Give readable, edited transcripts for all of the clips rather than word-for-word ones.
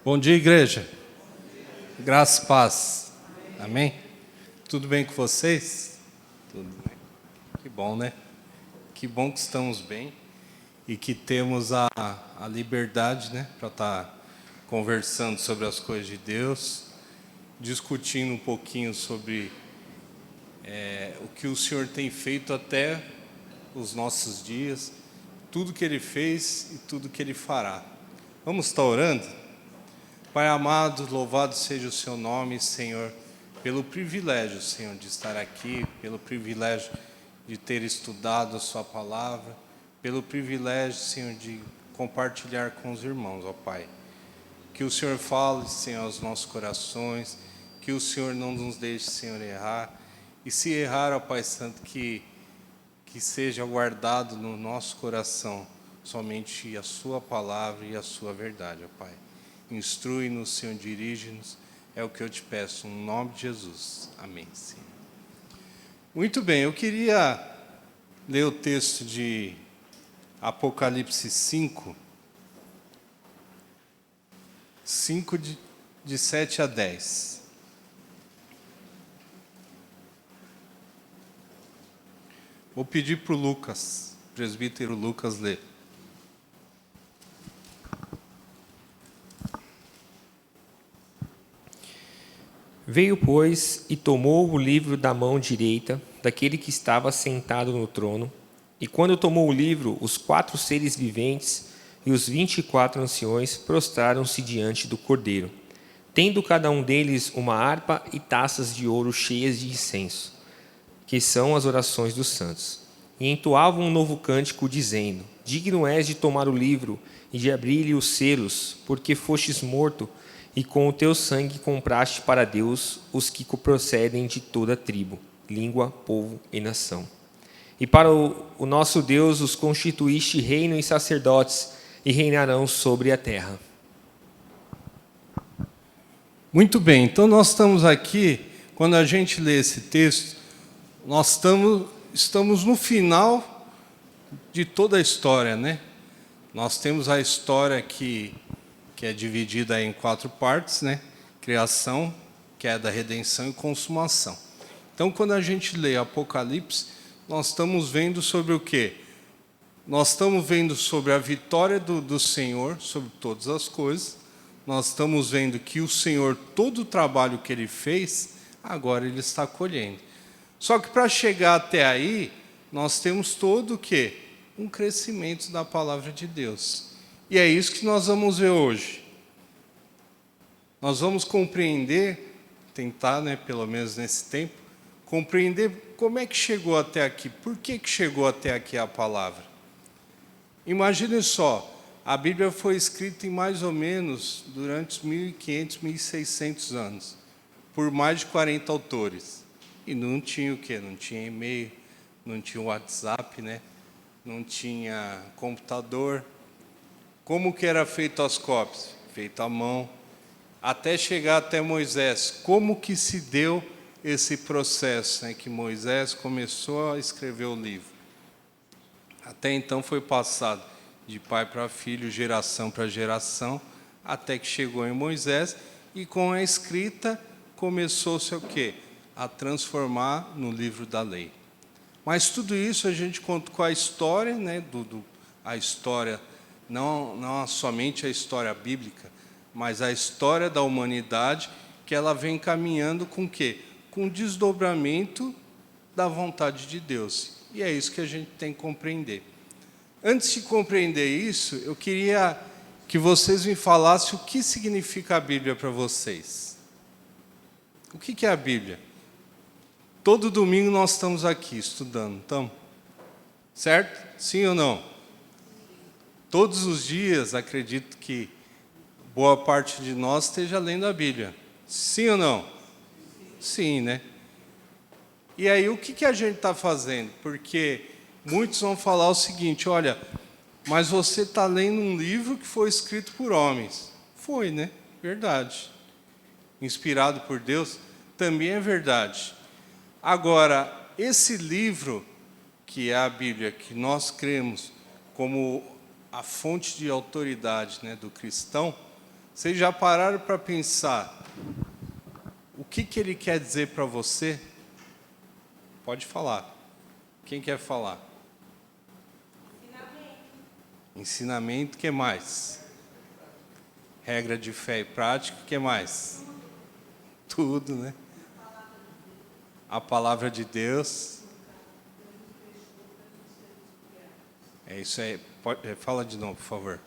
Bom dia, igreja. Graça e paz. Amém? Tudo bem com vocês? Tudo bem. Que bom, né? Que bom que estamos bem e que temos a liberdade, né, para estar conversando sobre as coisas de Deus, discutindo um pouquinho sobre o que o Senhor tem feito até os nossos dias, tudo que Ele fez e tudo que Ele fará. Vamos estar orando? Pai amado, louvado seja o Seu nome, Senhor, pelo privilégio, Senhor, de estar aqui, pelo privilégio de ter estudado a Sua palavra, pelo privilégio, Senhor, de compartilhar com os irmãos, ó Pai. Que o Senhor fale, Senhor, aos nossos corações, que o Senhor não nos deixe, Senhor, errar, e se errar, ó Pai Santo, que seja guardado no nosso coração somente a Sua palavra e a Sua verdade, ó Pai. Instrui-nos, Senhor, dirige-nos, é o que eu te peço, no nome de Jesus. Amém, Senhor. Muito bem, eu queria ler o texto de Apocalipse 5, de 7 a 10. Vou pedir para o Lucas, presbítero Lucas, ler. Veio, pois, e tomou o livro da mão direita daquele que estava sentado no trono, e quando tomou o livro, os 4 seres viventes e os 24 anciões prostraram-se diante do Cordeiro, tendo cada um deles uma harpa e taças de ouro cheias de incenso, que são as orações dos santos. E entoavam um novo cântico, dizendo: Digno és de tomar o livro e de abrir-lhe os selos, porque fostes morto, e com o teu sangue compraste para Deus os que procedem de toda tribo, língua, povo e nação. E para o nosso Deus os constituíste reino e sacerdotes, e reinarão sobre a terra. Muito bem, então nós estamos aqui, quando a gente lê esse texto, nós estamos no final de toda a história, né? Nós temos a história que é dividida em 4 partes, né? Criação, queda, redenção e consumação. Então, quando a gente lê Apocalipse, nós estamos vendo sobre o quê? Nós estamos vendo sobre a vitória do Senhor sobre todas as coisas. Nós estamos vendo que o Senhor, todo o trabalho que Ele fez, agora Ele está colhendo. Só que para chegar até aí, nós temos todo o quê? Um crescimento da palavra de Deus. E é isso que nós vamos ver hoje. Nós vamos compreender, tentar, né, pelo menos nesse tempo, compreender como é que chegou até aqui, por que chegou até aqui a palavra. Imagine só, a Bíblia foi escrita em mais ou menos durante 1500, 1600 anos, por mais de 40 autores. E não tinha o quê? Não tinha e-mail, não tinha WhatsApp, né? Não tinha computador. Como que era feito as cópias? Feito à mão. Até chegar até Moisés. Como que se deu esse processo, né, que Moisés começou a escrever o livro? Até então foi passado de pai para filho, geração para geração, até que chegou em Moisés, e com a escrita começou-se o quê? A transformar no livro da lei. Mas tudo isso a gente conta com a história, né, a história, não somente a história bíblica, mas a história da humanidade, que ela vem caminhando com o quê? Com o desdobramento da vontade de Deus. E é isso que a gente tem que compreender. Antes de compreender isso, eu queria que vocês me falassem o que significa a Bíblia para vocês. O que é a Bíblia? Todo domingo nós estamos aqui estudando, estamos? Certo? Sim ou não? Todos os dias, acredito que boa parte de nós esteja lendo a Bíblia. Sim ou não? Sim, né? E aí, o que a gente está fazendo? Porque muitos vão falar o seguinte: olha, mas você está lendo um livro que foi escrito por homens. Foi, né? Verdade. Inspirado por Deus, também é verdade. Agora, esse livro, que é a Bíblia, que nós cremos como a fonte de autoridade, né, do cristão, Vocês já pararam para pensar o que ele quer dizer para você? Pode falar. Quem quer falar? Ensinamento, o que mais? Regra de fé e prática, o que mais? Tudo, né? A palavra de Deus. É isso aí. Fala de novo, por favor.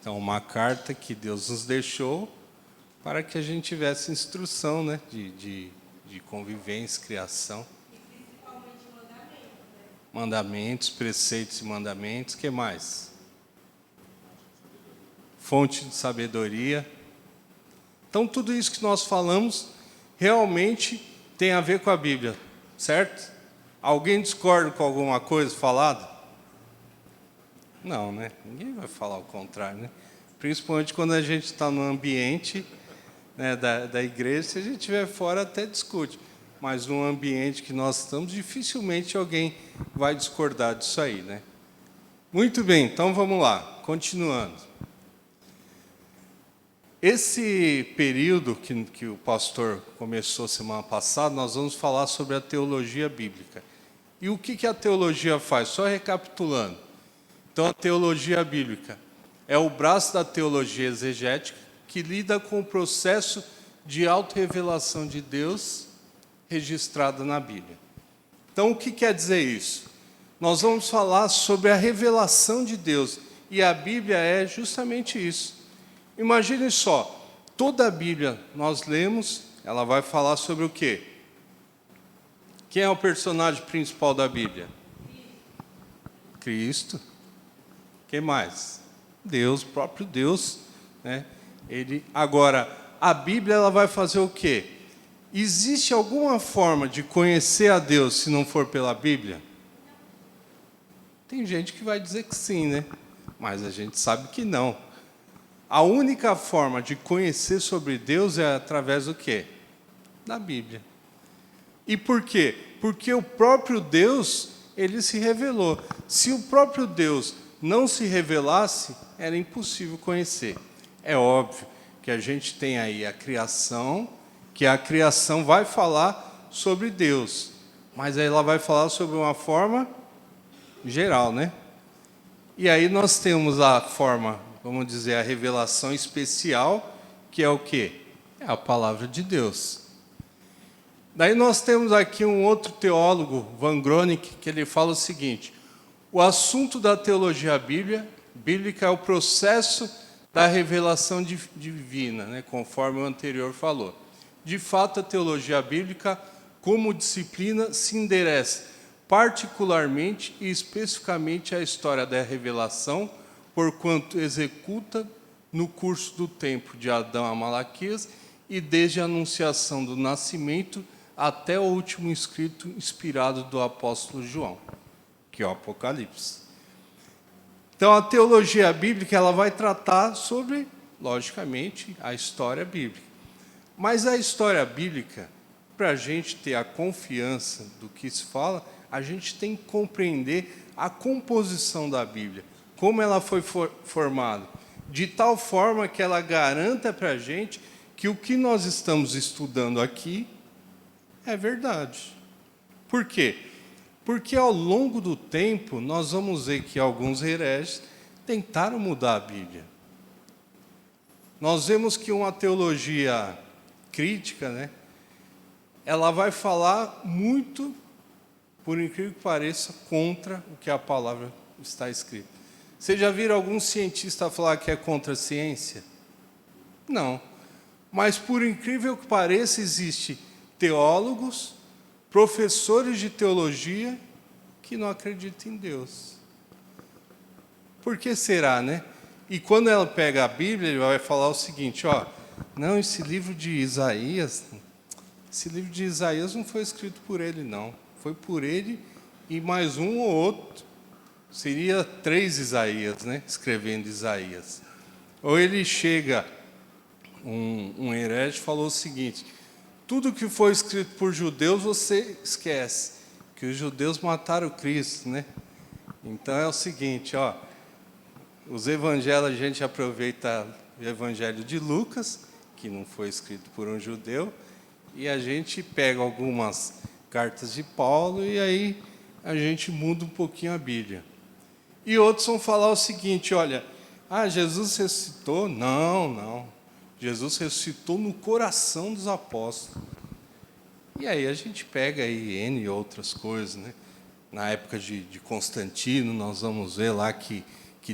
Então, uma carta que Deus nos deixou para que a gente tivesse instrução, né? De convivência, criação. E principalmente mandamentos, né? Mandamentos, preceitos e mandamentos. O que mais? Fonte de sabedoria. Então, tudo isso que nós falamos realmente tem a ver com a Bíblia, certo? Alguém discorda com alguma coisa falada? Não, né? Ninguém vai falar o contrário, né? Principalmente quando a gente está no ambiente, né, da igreja. Se a gente estiver fora, até discute. Mas no ambiente que nós estamos, dificilmente alguém vai discordar disso aí, né? Muito bem, então vamos lá, continuando. Esse período que o pastor começou semana passada, nós vamos falar sobre a teologia bíblica. E o que a teologia faz? Só recapitulando. Então, a teologia bíblica é o braço da teologia exegética que lida com o processo de autorrevelação de Deus registrado na Bíblia. Então, o que quer dizer isso? Nós vamos falar sobre a revelação de Deus, e a Bíblia é justamente isso. Imagine só, toda a Bíblia nós lemos, ela vai falar sobre o quê? Quem é o personagem principal da Bíblia? Cristo. Quem mais? Deus, o próprio Deus, né? Agora, a Bíblia ela vai fazer o quê? Existe alguma forma de conhecer a Deus se não for pela Bíblia? Tem gente que vai dizer que sim, né? Mas a gente sabe que não. A única forma de conhecer sobre Deus é através do quê? Da Bíblia. E por quê? Porque o próprio Deus, ele se revelou. Se o próprio Deus não se revelasse, era impossível conhecer. É óbvio que a gente tem aí a criação, que a criação vai falar sobre Deus, mas aí ela vai falar sobre uma forma geral, né? E aí nós temos a forma, vamos dizer, a revelação especial, que é o quê? É a palavra de Deus. Daí nós temos aqui um outro teólogo, Van Groningen, que ele fala o seguinte: o assunto da teologia bíblica é o processo da revelação divina, né, conforme o anterior falou. De fato, a teologia bíblica, como disciplina, se endereça particularmente e especificamente à história da revelação, porquanto executa no curso do tempo de Adão a Malaquias e desde a anunciação do nascimento até o último escrito inspirado do apóstolo João, que é o Apocalipse. Então, a teologia bíblica ela vai tratar sobre, logicamente, a história bíblica. Mas a história bíblica, para a gente ter a confiança do que se fala, a gente tem que compreender a composição da Bíblia, como ela foi formada, de tal forma que ela garanta para a gente que o que nós estamos estudando aqui é verdade. Por quê? Porque ao longo do tempo, nós vamos ver que alguns hereges tentaram mudar a Bíblia. Nós vemos que uma teologia crítica, né, ela vai falar muito, por incrível que pareça, contra o que a palavra está escrita. Vocês já viram algum cientista falar que é contra a ciência? Não. Mas, por incrível que pareça, existem teólogos, professores de teologia que não acreditam em Deus. Por que será, né? E quando ela pega a Bíblia, ele vai falar o seguinte, ó, não, esse livro de Isaías não foi escrito por ele, não. Foi por ele e mais um ou outro. Seria 3 Isaías, né? Escrevendo Isaías. Ou ele chega, um herege falou o seguinte: tudo que foi escrito por judeus você esquece, que os judeus mataram Cristo, né? Então é o seguinte, ó, Os evangelhos, a gente aproveita o evangelho de Lucas, que não foi escrito por um judeu, e a gente pega algumas cartas de Paulo e aí a gente muda um pouquinho a Bíblia. E outros vão falar o seguinte, olha, Jesus ressuscitou? Não. Jesus ressuscitou no coração dos apóstolos. E aí a gente pega aí N e outras coisas, né? Na época de Constantino, nós vamos ver lá que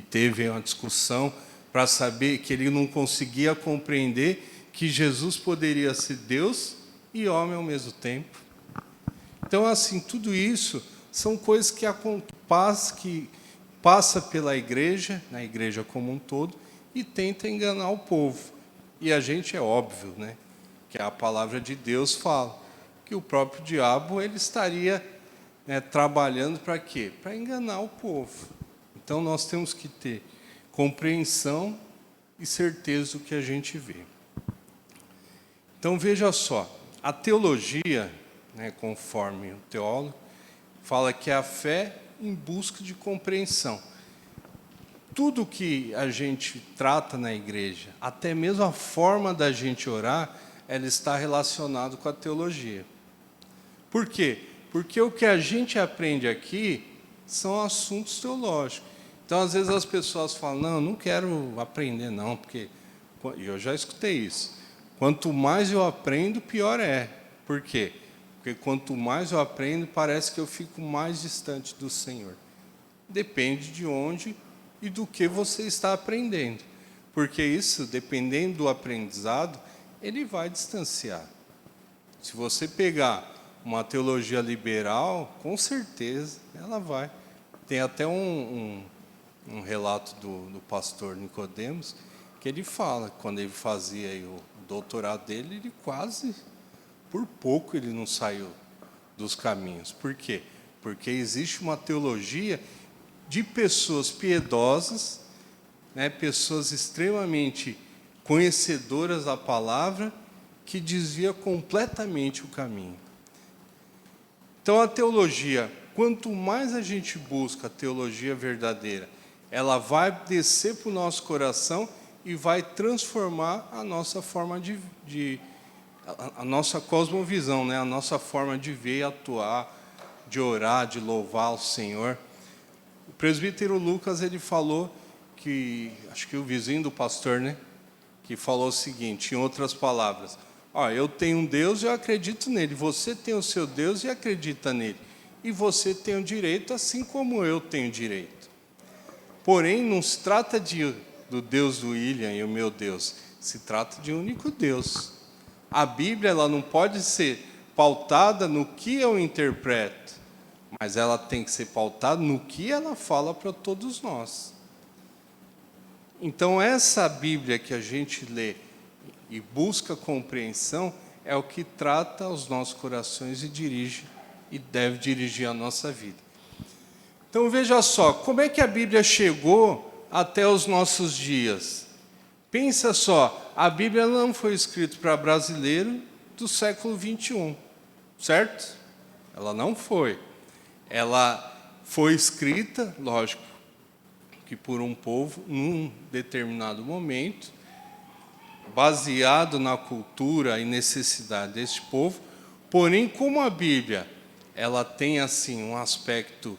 teve uma discussão para saber que ele não conseguia compreender que Jesus poderia ser Deus e homem ao mesmo tempo. Então, assim, tudo isso são coisas que passa pela igreja, na igreja como um todo, e tenta enganar o povo. E a gente é óbvio, né, que a palavra de Deus fala que o próprio diabo ele estaria, né, trabalhando para quê? Para enganar o povo. Então, nós temos que ter compreensão e certeza do que a gente vê. Então, veja só, a teologia, né, conforme o teólogo, fala que é a fé em busca de compreensão. Tudo que a gente trata na igreja, até mesmo a forma da gente orar, ela está relacionada com a teologia. Por quê? Porque o que a gente aprende aqui são assuntos teológicos. Então, às vezes as pessoas falam, não quero aprender não, porque eu já escutei isso. Quanto mais eu aprendo, pior é. Por quê? Porque quanto mais eu aprendo, parece que eu fico mais distante do Senhor. Depende de onde e do que você está aprendendo. Porque isso, dependendo do aprendizado, ele vai distanciar. Se você pegar uma teologia liberal, com certeza ela vai. Tem até um relato do pastor Nicodemos, que ele fala, quando ele fazia aí o doutorado dele, ele quase, por pouco, ele não saiu dos caminhos. Por quê? Porque existe uma teologia de pessoas piedosas, né, pessoas extremamente conhecedoras da palavra, que desvia completamente o caminho. Então, a teologia, quanto mais a gente busca a teologia verdadeira, ela vai descer para o nosso coração e vai transformar a nossa forma a nossa cosmovisão, né? A nossa forma de ver e atuar, de orar, de louvar o Senhor. O presbítero Lucas, ele falou que, acho que o vizinho do pastor, né? Que falou o seguinte, em outras palavras, eu tenho um Deus e eu acredito nele, você tem o seu Deus e acredita nele, e você tem o direito assim como eu tenho direito. Porém, não se trata do Deus do William e o meu Deus, se trata de um único Deus. A Bíblia ela não pode ser pautada no que eu interpreto, mas ela tem que ser pautada no que ela fala para todos nós. Então, essa Bíblia que a gente lê e busca compreensão é o que trata os nossos corações e deve dirigir a nossa vida. Então, veja só, como é que a Bíblia chegou até os nossos dias? Pensa só, a Bíblia não foi escrita para brasileiro do século 21, certo? Ela não foi. Ela foi escrita, lógico, que por um povo, num determinado momento, baseado na cultura e necessidade deste povo, porém, como a Bíblia ela tem assim um aspecto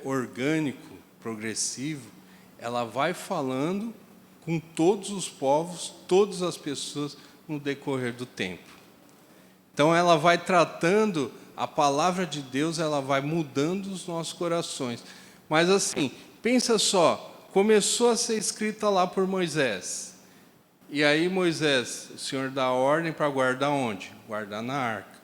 orgânico, progressivo, ela vai falando com todos os povos, todas as pessoas no decorrer do tempo. Então, ela vai tratando, a palavra de Deus, ela vai mudando os nossos corações. Mas assim, pensa só, começou a ser escrita lá por Moisés. E aí Moisés, o Senhor dá ordem para guardar onde? Guardar na arca.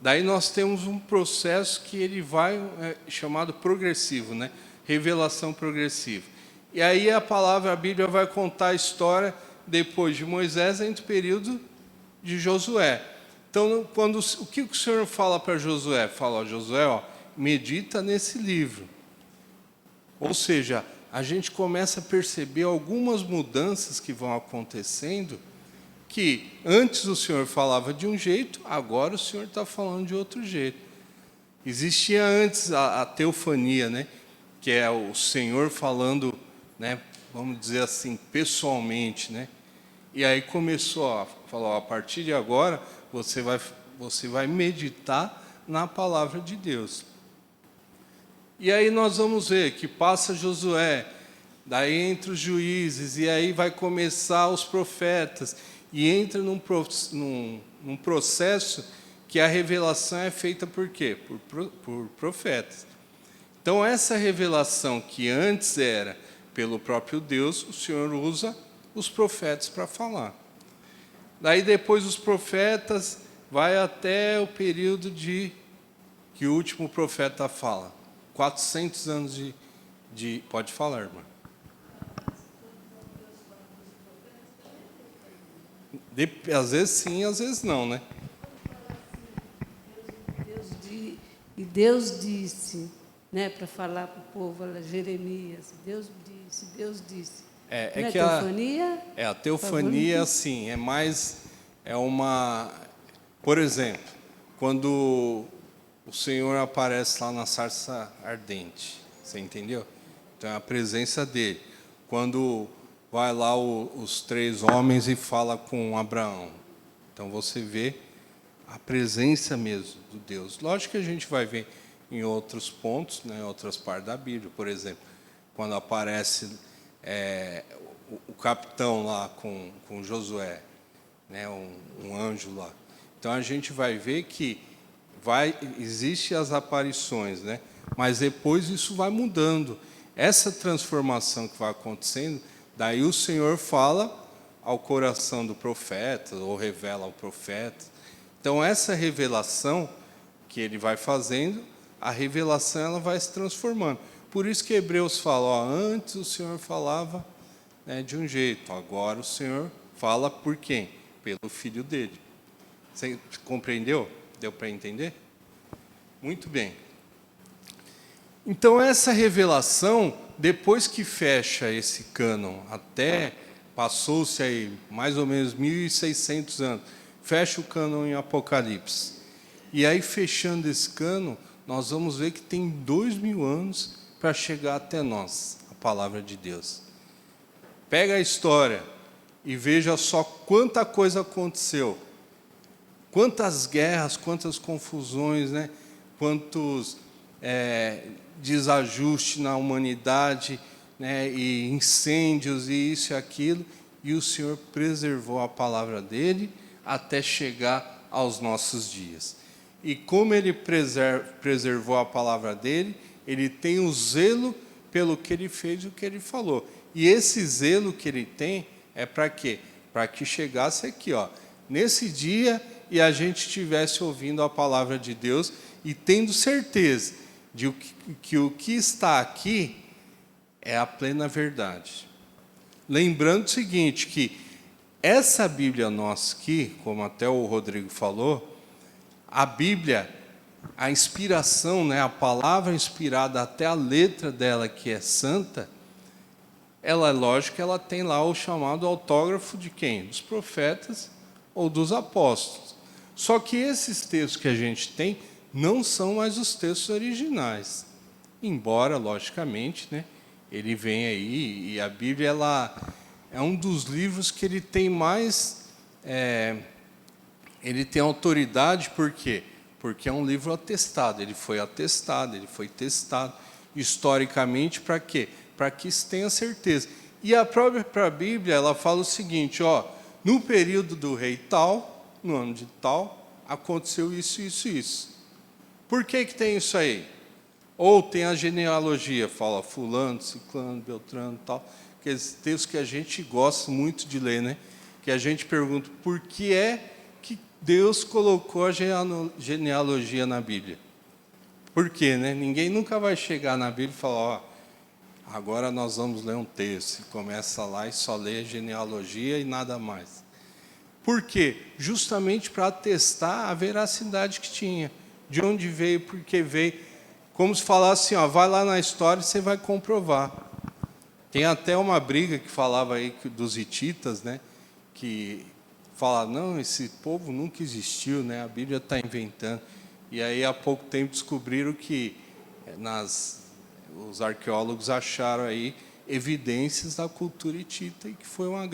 Daí nós temos um processo que ele vai, chamado progressivo, né? Revelação progressiva. E aí a Bíblia vai contar a história depois de Moisés entre o período de Josué. Então, o que o Senhor fala para Josué? Fala, Josué, medita nesse livro. Ou seja, a gente começa a perceber algumas mudanças que vão acontecendo, que antes o Senhor falava de um jeito, agora o Senhor está falando de outro jeito. Existia antes a teofania, né? Que é o Senhor falando né? Vamos dizer assim, pessoalmente, né? E aí começou a falar, ó, a partir de agora você vai meditar na palavra de Deus. E aí nós vamos ver que passa Josué, daí entra os juízes, e aí vai começar os profetas, e entra num processo que a revelação é feita por quê? Por profetas. Então, essa revelação que antes era pelo próprio Deus, o Senhor usa os profetas para falar. Daí, depois, os profetas, vai até o período que o último profeta fala. 400 anos de... Pode falar, irmã. Às vezes sim, às vezes não, né? Deus disse, né, para falar para o povo, Jeremias, Deus disse. É Não que teofania? a teofania, assim, é mais... É uma... Por exemplo, quando o Senhor aparece lá na sarça ardente, você entendeu? Então, é a presença dele. Quando vai lá os 3 homens e fala com Abraão. Então, você vê a presença mesmo do Deus. Lógico que a gente vai ver em outros pontos, né, em outras partes da Bíblia. Por exemplo, quando aparece o capitão lá com Josué, né, um anjo lá. Então, a gente vai ver que existem as aparições, né, mas depois isso vai mudando. Essa transformação que vai acontecendo, daí o Senhor fala ao coração do profeta, ou revela ao profeta. Então, essa revelação que ele vai fazendo, a revelação ela vai se transformando. Por isso que Hebreus fala, ó, antes o Senhor falava, né, de um jeito, agora o Senhor fala por quem? Pelo Filho dele. Você compreendeu? Deu para entender? Muito bem. Então, essa revelação, depois que fecha esse cânon, até passou-se aí mais ou menos 1.600 anos, fecha o cânon em Apocalipse. E aí, fechando esse cânon, nós vamos ver que tem 2.000 anos para chegar até nós, a palavra de Deus. Pega a história e veja só quanta coisa aconteceu. Quantas guerras, quantas confusões, né? Quantos desajustes na humanidade, né? E incêndios e isso e aquilo. E o Senhor preservou a palavra dele até chegar aos nossos dias. E como ele preservou a palavra dele, ele tem o zelo pelo que ele fez e o que ele falou. E esse zelo que ele tem é para quê? Para que chegasse aqui, ó, nesse dia, e a gente estivesse ouvindo a palavra de Deus e tendo certeza de que o que está aqui é a plena verdade. Lembrando o seguinte, que essa Bíblia nossa aqui, como até o Rodrigo falou, a Bíblia, a inspiração, né, a palavra inspirada, até a letra dela, que é santa, ela, é lógico que ela tem lá o chamado autógrafo de quem? Dos profetas ou dos apóstolos. Só que esses textos que a gente tem não são mais os textos originais. Embora, logicamente, né, ele vem aí, e a Bíblia ela é um dos livros que ele tem mais... ele tem autoridade, por quê? Porque é um livro atestado, ele foi testado historicamente para quê? Para que se tenha certeza. E a própria Bíblia, ela fala o seguinte, ó, no período do rei tal, no ano de tal, aconteceu isso, isso, isso. Por que tem isso aí? Ou tem a genealogia, fala fulano, ciclano, beltrano, tal, aqueles textos que a gente gosta muito de ler, né? Que a gente pergunta, por que é que Deus colocou a genealogia na Bíblia? Por quê, né? Ninguém nunca vai chegar na Bíblia e falar, ó, agora nós vamos ler um texto, e começa lá e só lê a genealogia e nada mais. Por quê? Justamente para atestar a veracidade que tinha, de onde veio, por que veio, como se falasse assim, ó, vai lá na história e você vai comprovar. Tem até uma briga que falava aí dos hititas, né, que fala, não, esse povo nunca existiu, né, a Bíblia está inventando. E aí, há pouco tempo, descobriram que os arqueólogos acharam aí evidências da cultura hitita e que foi um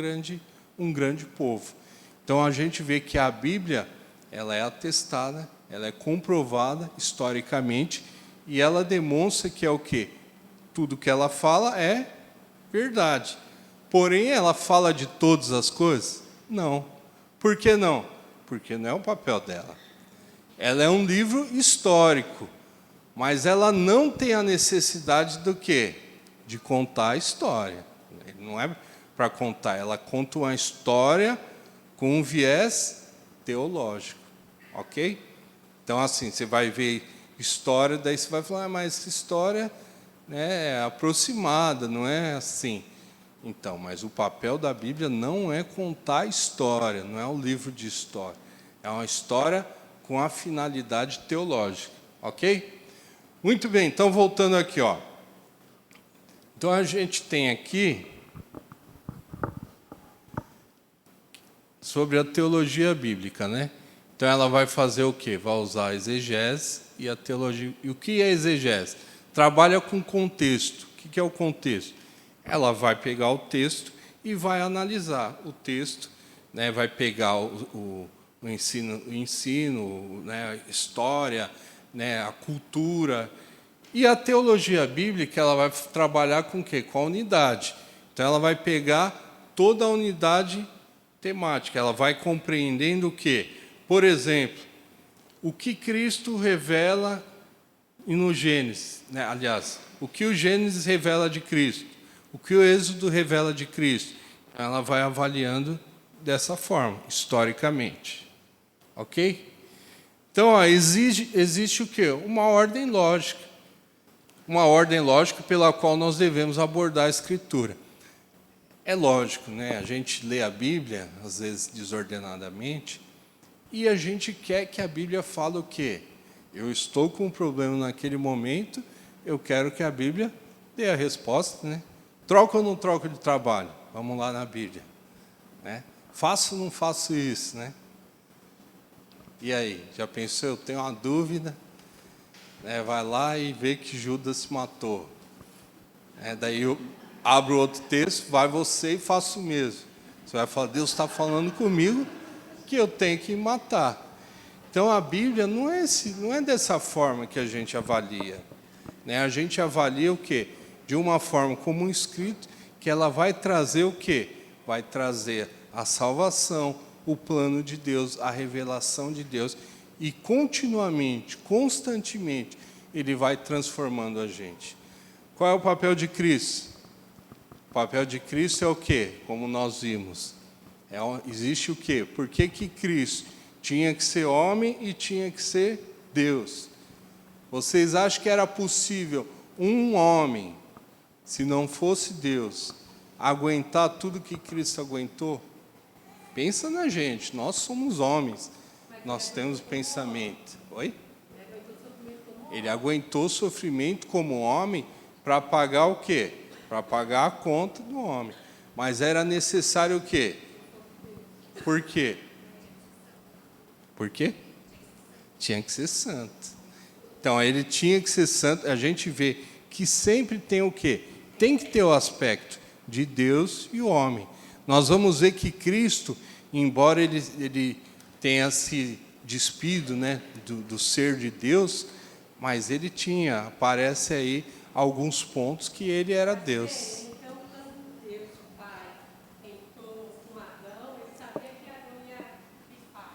grande povo. Então a gente vê que a Bíblia, ela é atestada, ela é comprovada historicamente e ela demonstra que é o quê? Tudo que ela fala é verdade. Porém, ela fala de todas as coisas? Não. Por que não? Porque não é o papel dela. Ela é um livro histórico, mas ela não tem a necessidade do quê? De contar a história. Não é para contar, ela conta uma história com um viés teológico, ok? Então, assim, você vai ver história, daí você vai falar, mas essa história, né, é aproximada, não é assim. Então, mas o papel da Bíblia não é contar a história, não é um livro de história. É uma história com a finalidade teológica, ok? Muito bem, então voltando aqui, ó. Então a gente tem aqui sobre a teologia bíblica, né? Então ela vai fazer o quê? Vai usar a exegese e a teologia. E o que é exegese? Trabalha com contexto. O que é o contexto? Ela vai pegar o texto e vai analisar o texto, né? Vai pegar o ensino, né? A história, né? A cultura. E a teologia bíblica, ela vai trabalhar com o quê? Com a unidade. Então ela vai pegar toda a unidade temática, ela vai compreendendo o quê? Por exemplo, o que Cristo revela no Gênesis, né? Aliás, o que o Gênesis revela de Cristo, o que o Êxodo revela de Cristo. Ela vai avaliando dessa forma, historicamente. Ok? Então, ó, existe o quê? Uma ordem lógica. Uma ordem lógica pela qual nós devemos abordar a Escritura. É lógico, né? A gente lê a Bíblia, às vezes desordenadamente, e a gente quer que a Bíblia fale o quê? Eu estou com um problema naquele momento, eu quero que a Bíblia dê a resposta, né? Troco ou não troco de trabalho? Vamos lá na Bíblia, né? Faço ou não faço isso, né? E aí, já pensou? Eu tenho uma dúvida, né? Vai lá e vê que Judas se matou. Daí eu abro outro texto, vai você e faço o mesmo. Você vai falar, Deus está falando comigo que eu tenho que matar. Então a Bíblia não é dessa forma que a gente avalia, né? A gente avalia o quê? De uma forma como um escrito, que ela vai trazer o quê? Vai trazer a salvação, o plano de Deus, a revelação de Deus, e continuamente, constantemente, Ele vai transformando a gente. Qual é o papel de Cristo? O papel de Cristo é o quê? Como nós vimos. Existe o quê? Por que Cristo tinha que ser homem e tinha que ser Deus? Vocês acham que era possível um homem, se não fosse Deus, aguentar tudo que Cristo aguentou? Pensa na gente, nós somos homens, nós temos pensamento. Oi? Ele aguentou o sofrimento como homem para pagar o quê? Para pagar a conta do homem. Mas era necessário o quê? Por quê? Por quê? Tinha que ser santo. Então, ele tinha que ser santo. A gente vê que sempre tem o quê? Tem que ter o aspecto de Deus e o homem. Nós vamos ver que Cristo, embora ele tenha se despido, né, do ser de Deus, mas ele aparece aí alguns pontos que ele era Deus. Então, quando Deus, o Pai, entrou com Adão, ele sabia que Adão ia pifar.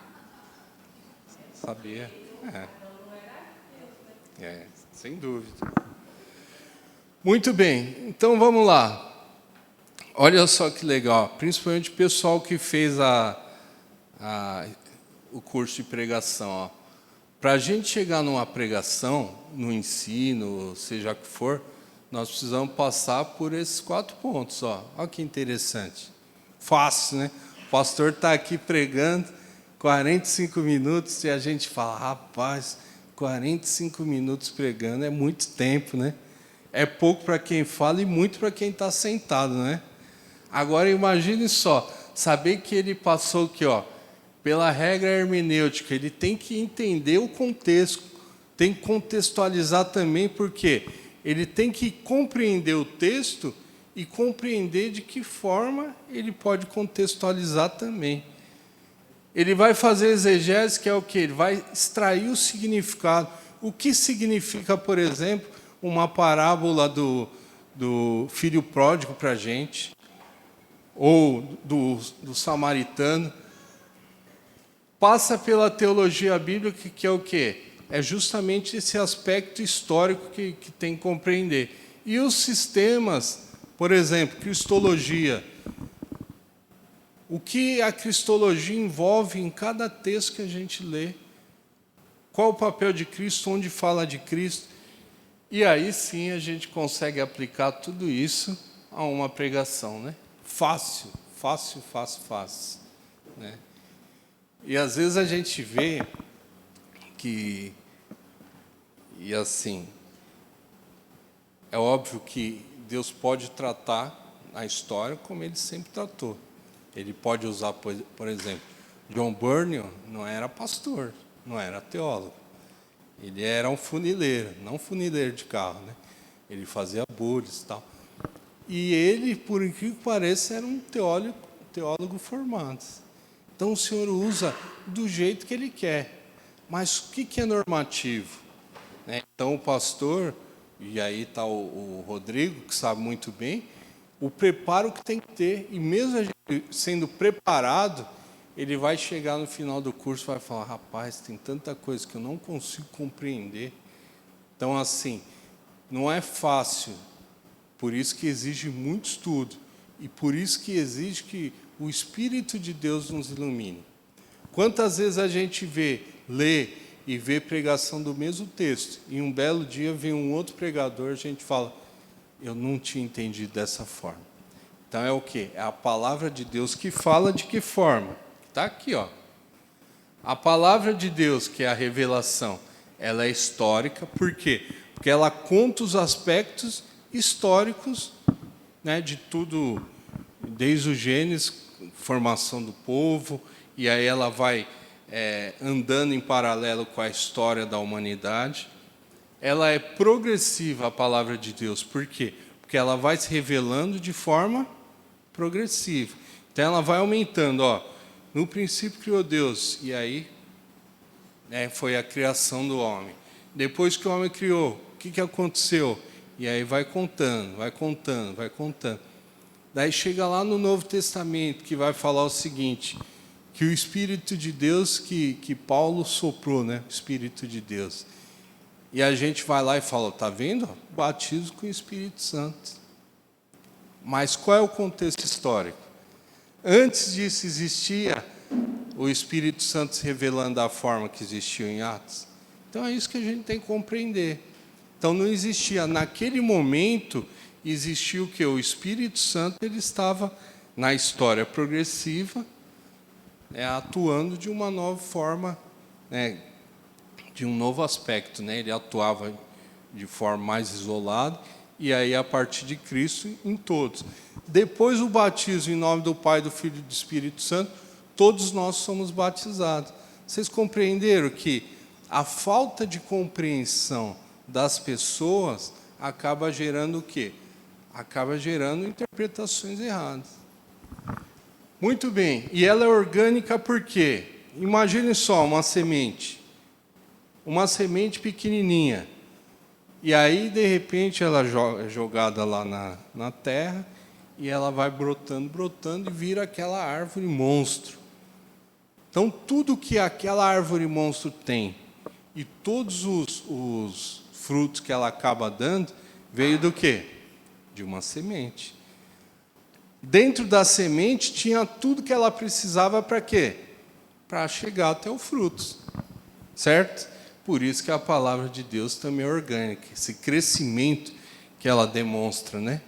Sabia? Adão não era Deus, né? Sem dúvida. Muito bem, então vamos lá. Olha só que legal, principalmente o pessoal que fez o curso de pregação. Para a gente chegar numa pregação, no ensino, seja o que for, nós precisamos passar por esses 4 pontos. Olha que interessante. Fácil, né? O pastor está aqui pregando 45 minutos e a gente fala, rapaz, 45 minutos pregando é muito tempo, né? É pouco para quem fala e muito para quem está sentado, né? Agora imagine só, saber que ele passou aqui, pela regra hermenêutica, ele tem que entender o contexto, tem que contextualizar também, porque ele tem que compreender o texto e compreender de que forma ele pode contextualizar também. Ele vai fazer exegese, que é o quê? Ele vai extrair o significado. O que significa, por exemplo, uma parábola do filho pródigo para a gente, ou do samaritano. Passa pela teologia bíblica, que é o quê? É justamente esse aspecto histórico que tem que compreender. E os sistemas, por exemplo, cristologia. O que a cristologia envolve em cada texto que a gente lê? Qual o papel de Cristo, onde fala de Cristo? E aí sim a gente consegue aplicar tudo isso a uma pregação, né? Fácil, fácil, fácil, fácil, né? E às vezes a gente vê que, e assim, é óbvio que Deus pode tratar a história como Ele sempre tratou. Ele pode usar, por exemplo, John Bunyan não era pastor, não era teólogo. Ele era um funileiro, não funileiro de carro, né? Ele fazia bures e tal. E ele, por incrível que pareça, era um teólogo formado. Então o Senhor usa do jeito que Ele quer. Mas o que é normativo? Então o pastor, e aí está o Rodrigo, que sabe muito bem, o preparo que tem que ter. E mesmo a gente sendo preparado, ele vai chegar no final do curso e vai falar, rapaz, tem tanta coisa que eu não consigo compreender. Então, assim, não é fácil. Por isso que exige muito estudo. E por isso que exige que o Espírito de Deus nos ilumine. Quantas vezes a gente lê e vê pregação do mesmo texto, e um belo dia vem um outro pregador, a gente fala, eu não tinha entendido dessa forma. Então é o quê? É a palavra de Deus que fala de que forma? Está aqui, ó. A palavra de Deus, que é a revelação, ela é histórica. Por quê? Porque ela conta os aspectos históricos, né, de tudo, desde o Gênesis, formação do povo, e aí ela vai andando em paralelo com a história da humanidade. Ela é progressiva, a palavra de Deus. Por quê? Porque ela vai se revelando de forma progressiva. Então ela vai aumentando, ó. No princípio criou Deus, e aí foi a criação do homem. Depois que o homem criou, o que aconteceu? E aí vai contando, vai contando, vai contando. Daí chega lá no Novo Testamento, que vai falar o seguinte, que o Espírito de Deus, que Paulo soprou, né? O Espírito de Deus. E a gente vai lá e fala, está vendo? Batismo com o Espírito Santo. Mas qual é o contexto histórico? Antes disso existia o Espírito Santo se revelando da forma que existiu em Atos. Então é isso que a gente tem que compreender. Então não existia, naquele momento, existiu o quê? O Espírito Santo, ele estava na história progressiva, atuando de uma nova forma, de um novo aspecto, né? Ele atuava de forma mais isolada, e aí a partir de Cristo em todos. Depois o batismo em nome do Pai, do Filho e do Espírito Santo, todos nós somos batizados. Vocês compreenderam que a falta de compreensão das pessoas acaba gerando o quê? Acaba gerando interpretações erradas. Muito bem, e ela é orgânica por quê? Imagine só uma semente pequenininha, e aí de repente ela é jogada lá na terra, e ela vai brotando, brotando, e vira aquela árvore monstro. Então tudo que aquela árvore monstro tem, e todos os frutos que ela acaba dando, veio do quê? De uma semente. Dentro da semente tinha tudo que ela precisava para quê? Para chegar até o fruto, certo? Por isso que a palavra de Deus também é orgânica, esse crescimento que ela demonstra, né?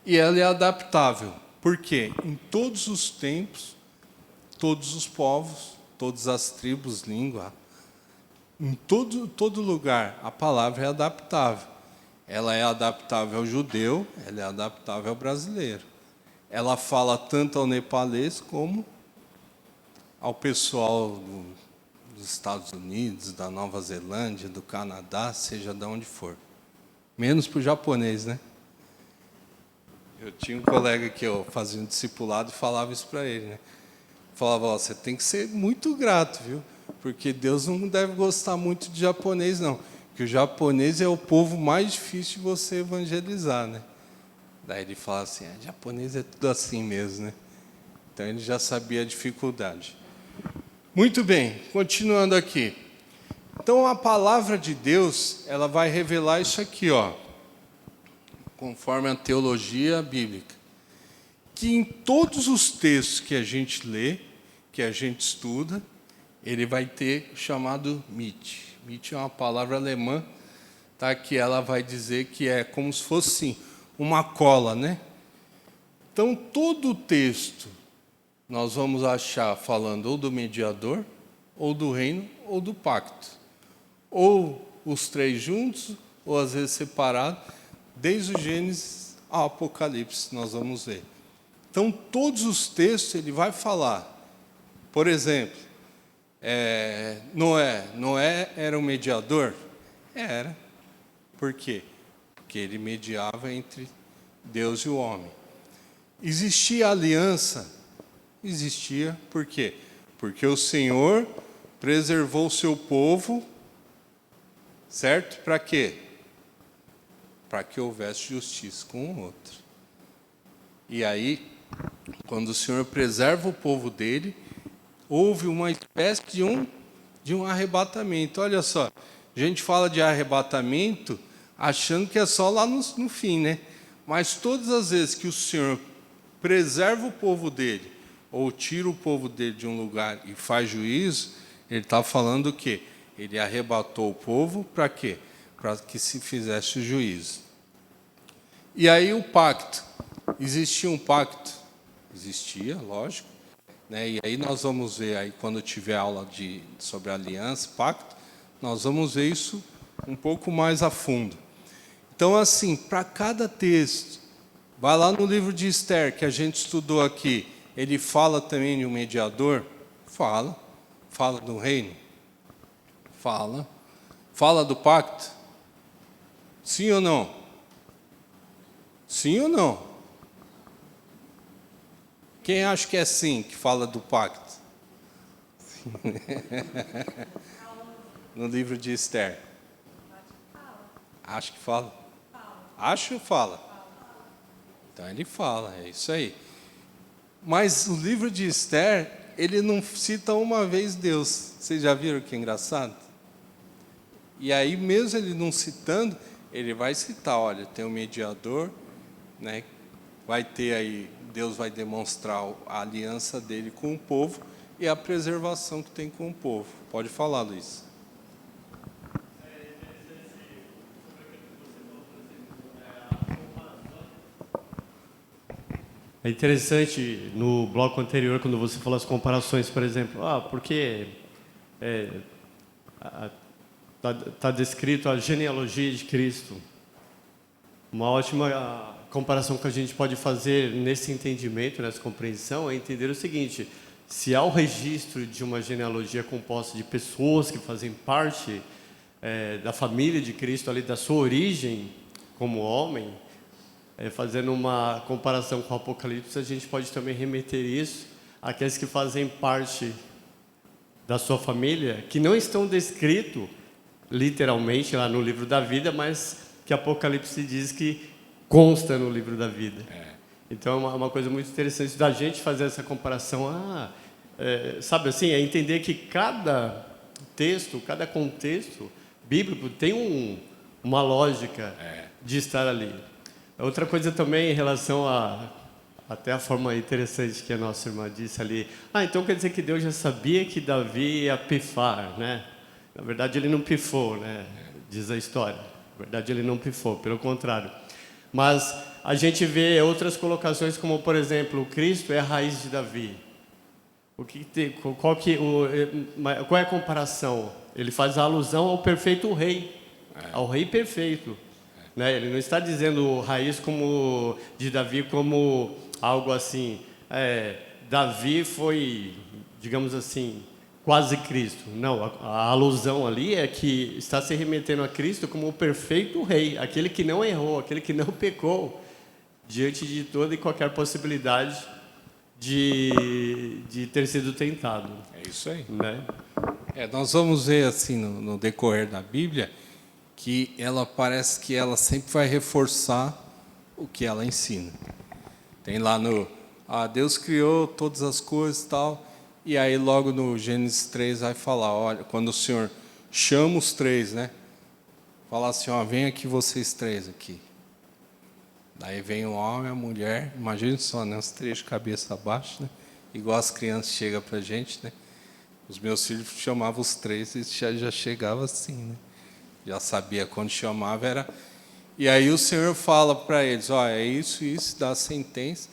E ela é adaptável, porque em todos os tempos, todos os povos, todas as tribos, língua, em todo lugar, a palavra é adaptável. Ela é adaptável ao judeu, ela é adaptável ao brasileiro. Ela fala tanto ao nepalês como ao pessoal dos Estados Unidos, da Nova Zelândia, do Canadá, seja de onde for. Menos para o japonês, né? Eu tinha um colega que eu fazia um discipulado e falava isso para ele, né? Falava, ó, você tem que ser muito grato, viu? Porque Deus não deve gostar muito de japonês, não. Porque o japonês é o povo mais difícil de você evangelizar, né? Daí ele fala assim, japonês é tudo assim mesmo, né? Então ele já sabia a dificuldade. Muito bem, continuando aqui. Então a palavra de Deus, ela vai revelar isso aqui, ó, conforme a teologia bíblica, que em todos os textos que a gente lê, que a gente estuda, ele vai ter chamado mit. Mit é uma palavra alemã, tá? Que ela vai dizer que é como se fosse uma cola, né? Então todo o texto nós vamos achar falando ou do mediador, ou do reino, ou do pacto. Ou os três juntos, ou às vezes separados, desde o Gênesis ao Apocalipse, nós vamos ver. Então, todos os textos ele vai falar. Por exemplo, Noé. Noé era um mediador? Era. Por quê? Porque ele mediava entre Deus e o homem. Existia aliança? Existia. Por quê? Porque o Senhor preservou o seu povo, certo? Para quê? Para que houvesse justiça com o outro. E aí, quando o Senhor preserva o povo dele, houve uma espécie de um arrebatamento. Olha só, a gente fala de arrebatamento achando que é só lá no fim, né? Mas todas as vezes que o Senhor preserva o povo dele, ou tira o povo dele de um lugar e faz juízo, ele está falando o quê? Ele arrebatou o povo para quê? Para que se fizesse o juízo. E aí o pacto. Existia um pacto? Existia, lógico. Né? E aí nós vamos ver, aí, quando tiver aula sobre aliança, pacto, nós vamos ver isso um pouco mais a fundo. Então, assim, para cada texto, vai lá no livro de Esther, que a gente estudou aqui, ele fala também de um mediador? Fala. Fala do reino? Fala. Fala do pacto? Sim ou não? Sim ou não? Quem acha que é sim, que fala do pacto? No livro de Esther. Acho que fala. Acho que fala. Então ele fala, é isso aí. Mas o livro de Esther, ele não cita uma vez Deus. Vocês já viram que engraçado? E aí, mesmo ele não citando, ele vai citar, olha, tem um mediador, né? Vai ter aí, Deus vai demonstrar a aliança dele com o povo e a preservação que tem com o povo. Pode falar, Luiz. É interessante, no bloco anterior, quando você falou as comparações, por exemplo, porque está descrito a genealogia de Cristo. Uma ótima comparação que a gente pode fazer nesse entendimento, nessa compreensão, é entender o seguinte: se há o registro de uma genealogia composta de pessoas que fazem parte da família de Cristo, ali da sua origem como homem, fazendo uma comparação com o Apocalipse, a gente pode também remeter isso àqueles que fazem parte da sua família, que não estão descritos literalmente lá no livro da vida, mas que Apocalipse diz que consta no livro da vida. Então é uma coisa muito interessante da gente fazer essa comparação. Sabe assim, é entender que cada texto, cada contexto bíblico tem uma lógica de estar ali. Outra coisa também em relação até a forma interessante que a nossa irmã disse ali. Então quer dizer que Deus já sabia que Davi ia pifar, né? Na verdade ele não pifou, né? Diz a história. Na verdade ele não pifou, pelo contrário. Mas a gente vê outras colocações como, por exemplo, Cristo é a raiz de Davi. Qual é a comparação? Ele faz a alusão ao perfeito rei, ao rei perfeito. Né? Ele não está dizendo raiz como de Davi como algo assim. Davi foi, digamos assim, quase Cristo. Não, a alusão ali é que está se remetendo a Cristo como o perfeito rei, aquele que não errou, aquele que não pecou. diante de toda e qualquer possibilidade de ter sido tentado. É isso aí. Né? Nós vamos ver assim no decorrer da Bíblia que ela parece que ela sempre vai reforçar o que ela ensina. Tem lá Deus criou todas as coisas e tal, e aí logo no Gênesis 3 vai falar, olha, quando o Senhor chama os três, né? Fala assim, vem aqui vocês três aqui. Daí vem o homem, a mulher, imagine só, né? Os três de cabeça abaixo, né? Igual as crianças chegam pra gente, né? Os meus filhos chamavam os três e já chegava assim, né? Já sabia quando chamava era. E aí o Senhor fala para eles, é isso, dá a sentença.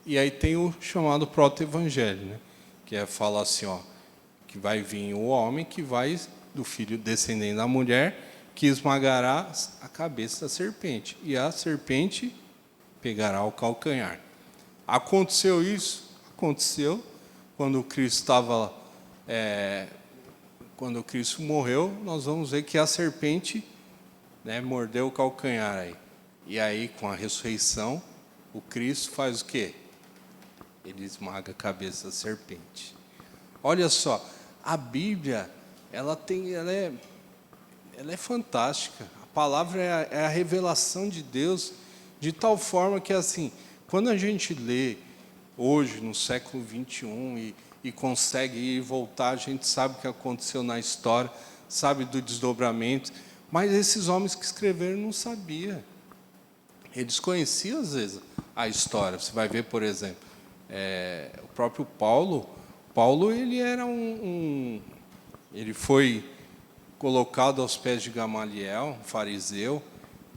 E aí tem o chamado proto-evangelho, né? Que fala assim, que vai vir o homem que vai do filho descendente da mulher, que esmagará a cabeça da serpente, e a serpente pegará o calcanhar. Aconteceu isso? Aconteceu quando Cristo estava, quando Cristo morreu, nós vamos ver que a serpente, né, mordeu o calcanhar aí. E aí, com a ressurreição, o Cristo faz o quê? Ele esmaga a cabeça da serpente. Olha só, a Bíblia, ela é fantástica. A palavra é a revelação de Deus, de tal forma que, assim, quando a gente lê hoje, no século 21, e consegue ir e voltar, a gente sabe o que aconteceu na história, sabe do desdobramento, mas esses homens que escreveram não sabiam. Eles conheciam, às vezes, a história. Você vai ver, por exemplo, o próprio Paulo. Paulo, ele era ele foi colocado aos pés de Gamaliel, um fariseu,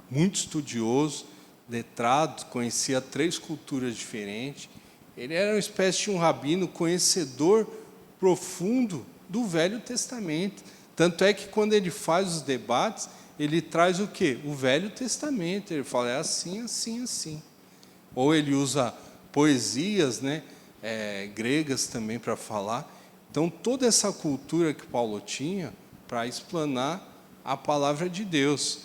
muito estudioso, letrado, conhecia 3 culturas diferentes. Ele era uma espécie de um rabino, conhecedor profundo do Velho Testamento. Tanto é que, quando ele faz os debates, ele traz o quê? O Velho Testamento. Ele fala, é assim, assim, assim. Ou ele usa poesias, né, gregas também para falar. Então, toda essa cultura que Paulo tinha para explanar a palavra de Deus.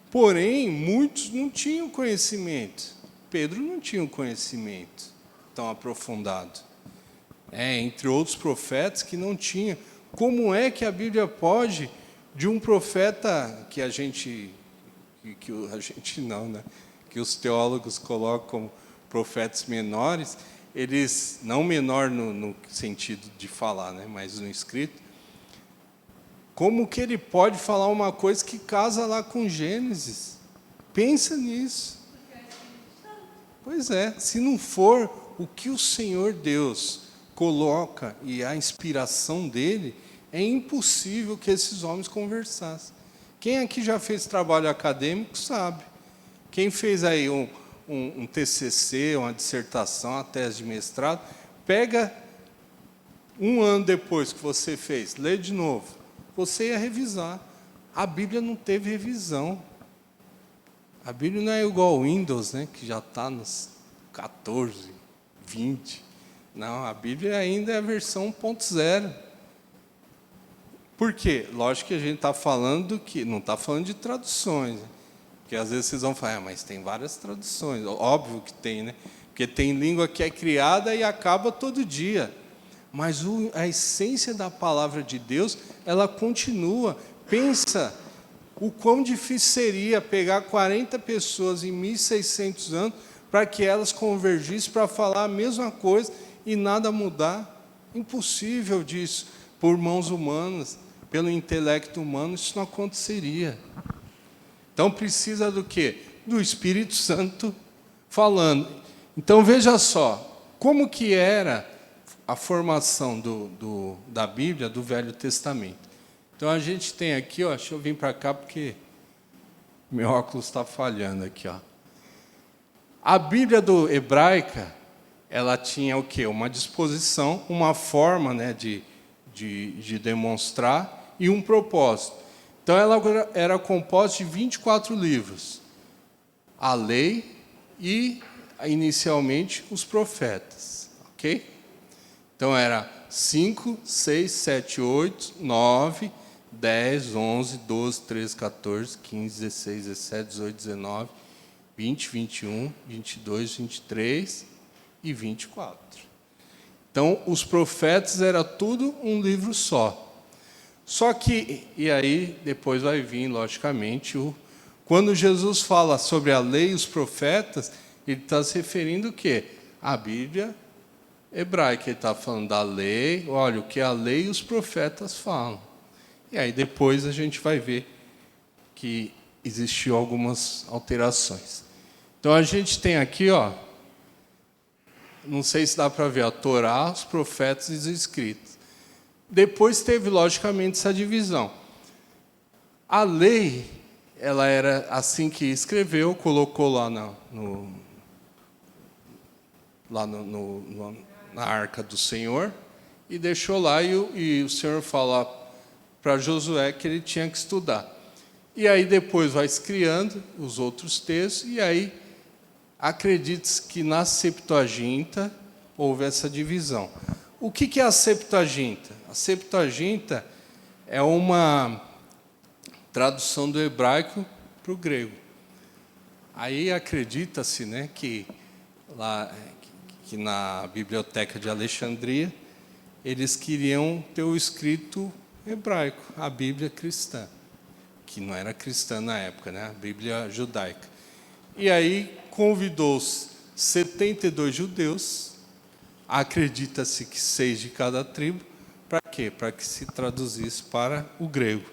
Porém, muitos não tinham conhecimento. Pedro não tinha um conhecimento tão aprofundado. Entre outros profetas que não tinham. Como é que a Bíblia pode, de um profeta que a gente não, né? Que os teólogos colocam como profetas menores, eles, não menor no sentido de falar, né? Mas no escrito, como que ele pode falar uma coisa que casa lá com Gênesis? Pensa nisso. Pois é, se não for o que o Senhor Deus coloca e a inspiração dele, é impossível que esses homens conversassem. Quem aqui já fez trabalho acadêmico sabe. Quem fez aí um TCC, uma dissertação, uma tese de mestrado, pega 1 ano depois que você fez, lê de novo, você ia revisar. A Bíblia não teve revisão. A Bíblia não é igual ao Windows, né, que já está nos 14, 20. Não, a Bíblia ainda é a versão 1.0. Por quê? Lógico que a gente está falando que não está falando de traduções, né? Porque às vezes vocês vão falar, mas tem várias traduções. Óbvio que tem, né? Porque tem língua que é criada e acaba todo dia. Mas a essência da palavra de Deus, ela continua. Pensa o quão difícil seria pegar 40 pessoas em 1.600 anos para que elas convergissem para falar a mesma coisa e nada mudar. Impossível disso. Por mãos humanas, pelo intelecto humano, isso não aconteceria. Então, precisa do quê? Do Espírito Santo falando. Então, veja só, como que era a formação da Bíblia, do Velho Testamento. Então, a gente tem aqui, deixa eu vir para cá, porque meu óculos está falhando aqui. A Bíblia hebraica, ela tinha o quê? Uma disposição, uma forma, né, de demonstrar e um propósito. Então, ela era composta de 24 livros. A lei e, inicialmente, os profetas. Ok? Então, era 5, 6, 7, 8, 9, 10, 11, 12, 13, 14, 15, 16, 17, 18, 19, 20, 21, 22, 23 e 24. Então, os profetas era tudo um livro só. Só que, e aí depois vai vir, logicamente, quando Jesus fala sobre a lei e os profetas, ele está se referindo o quê? À Bíblia hebraica. Ele está falando da lei, olha, o que a lei e os profetas falam. E aí depois a gente vai ver que existiu algumas alterações. Então a gente tem aqui, ó, não sei se dá para ver, a Torá, os profetas e os escritos. Depois teve, logicamente, essa divisão. A lei, ela era assim que escreveu, colocou lá na arca do Senhor e deixou lá, e o Senhor fala para Josué que ele tinha que estudar. E aí depois vai se criando os outros textos, e aí acredita-se que na Septuaginta houve essa divisão. O que é a Septuaginta? A Septuaginta é uma tradução do hebraico para o grego. Aí acredita-se, né, que na Biblioteca de Alexandria eles queriam ter o escrito hebraico, a Bíblia cristã, que não era cristã na época, né, a Bíblia judaica. E aí convidou-se 72 judeus, acredita-se que 6 de cada tribo, para quê? Para que se traduzisse para o grego.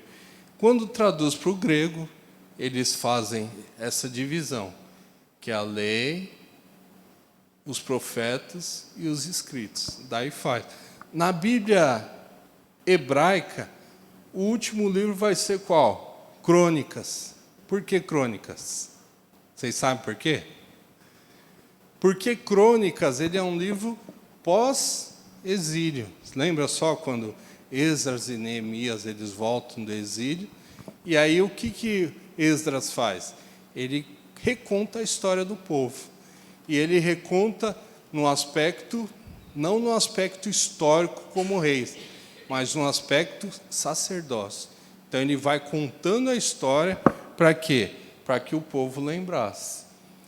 Quando traduz para o grego, eles fazem essa divisão, que é a lei, os profetas e os escritos. Daí faz. Na Bíblia hebraica, o último livro vai ser qual? Crônicas. Por que Crônicas? Vocês sabem por quê? Porque Crônicas, ele é um livro pós-exílio. Lembra só quando Esdras e Neemias eles voltam do exílio? E aí o que Esdras faz? Ele reconta a história do povo. E ele reconta no aspecto, não no aspecto histórico como reis, mas no aspecto sacerdócio. Então ele vai contando a história para quê? Para que o povo lembrasse.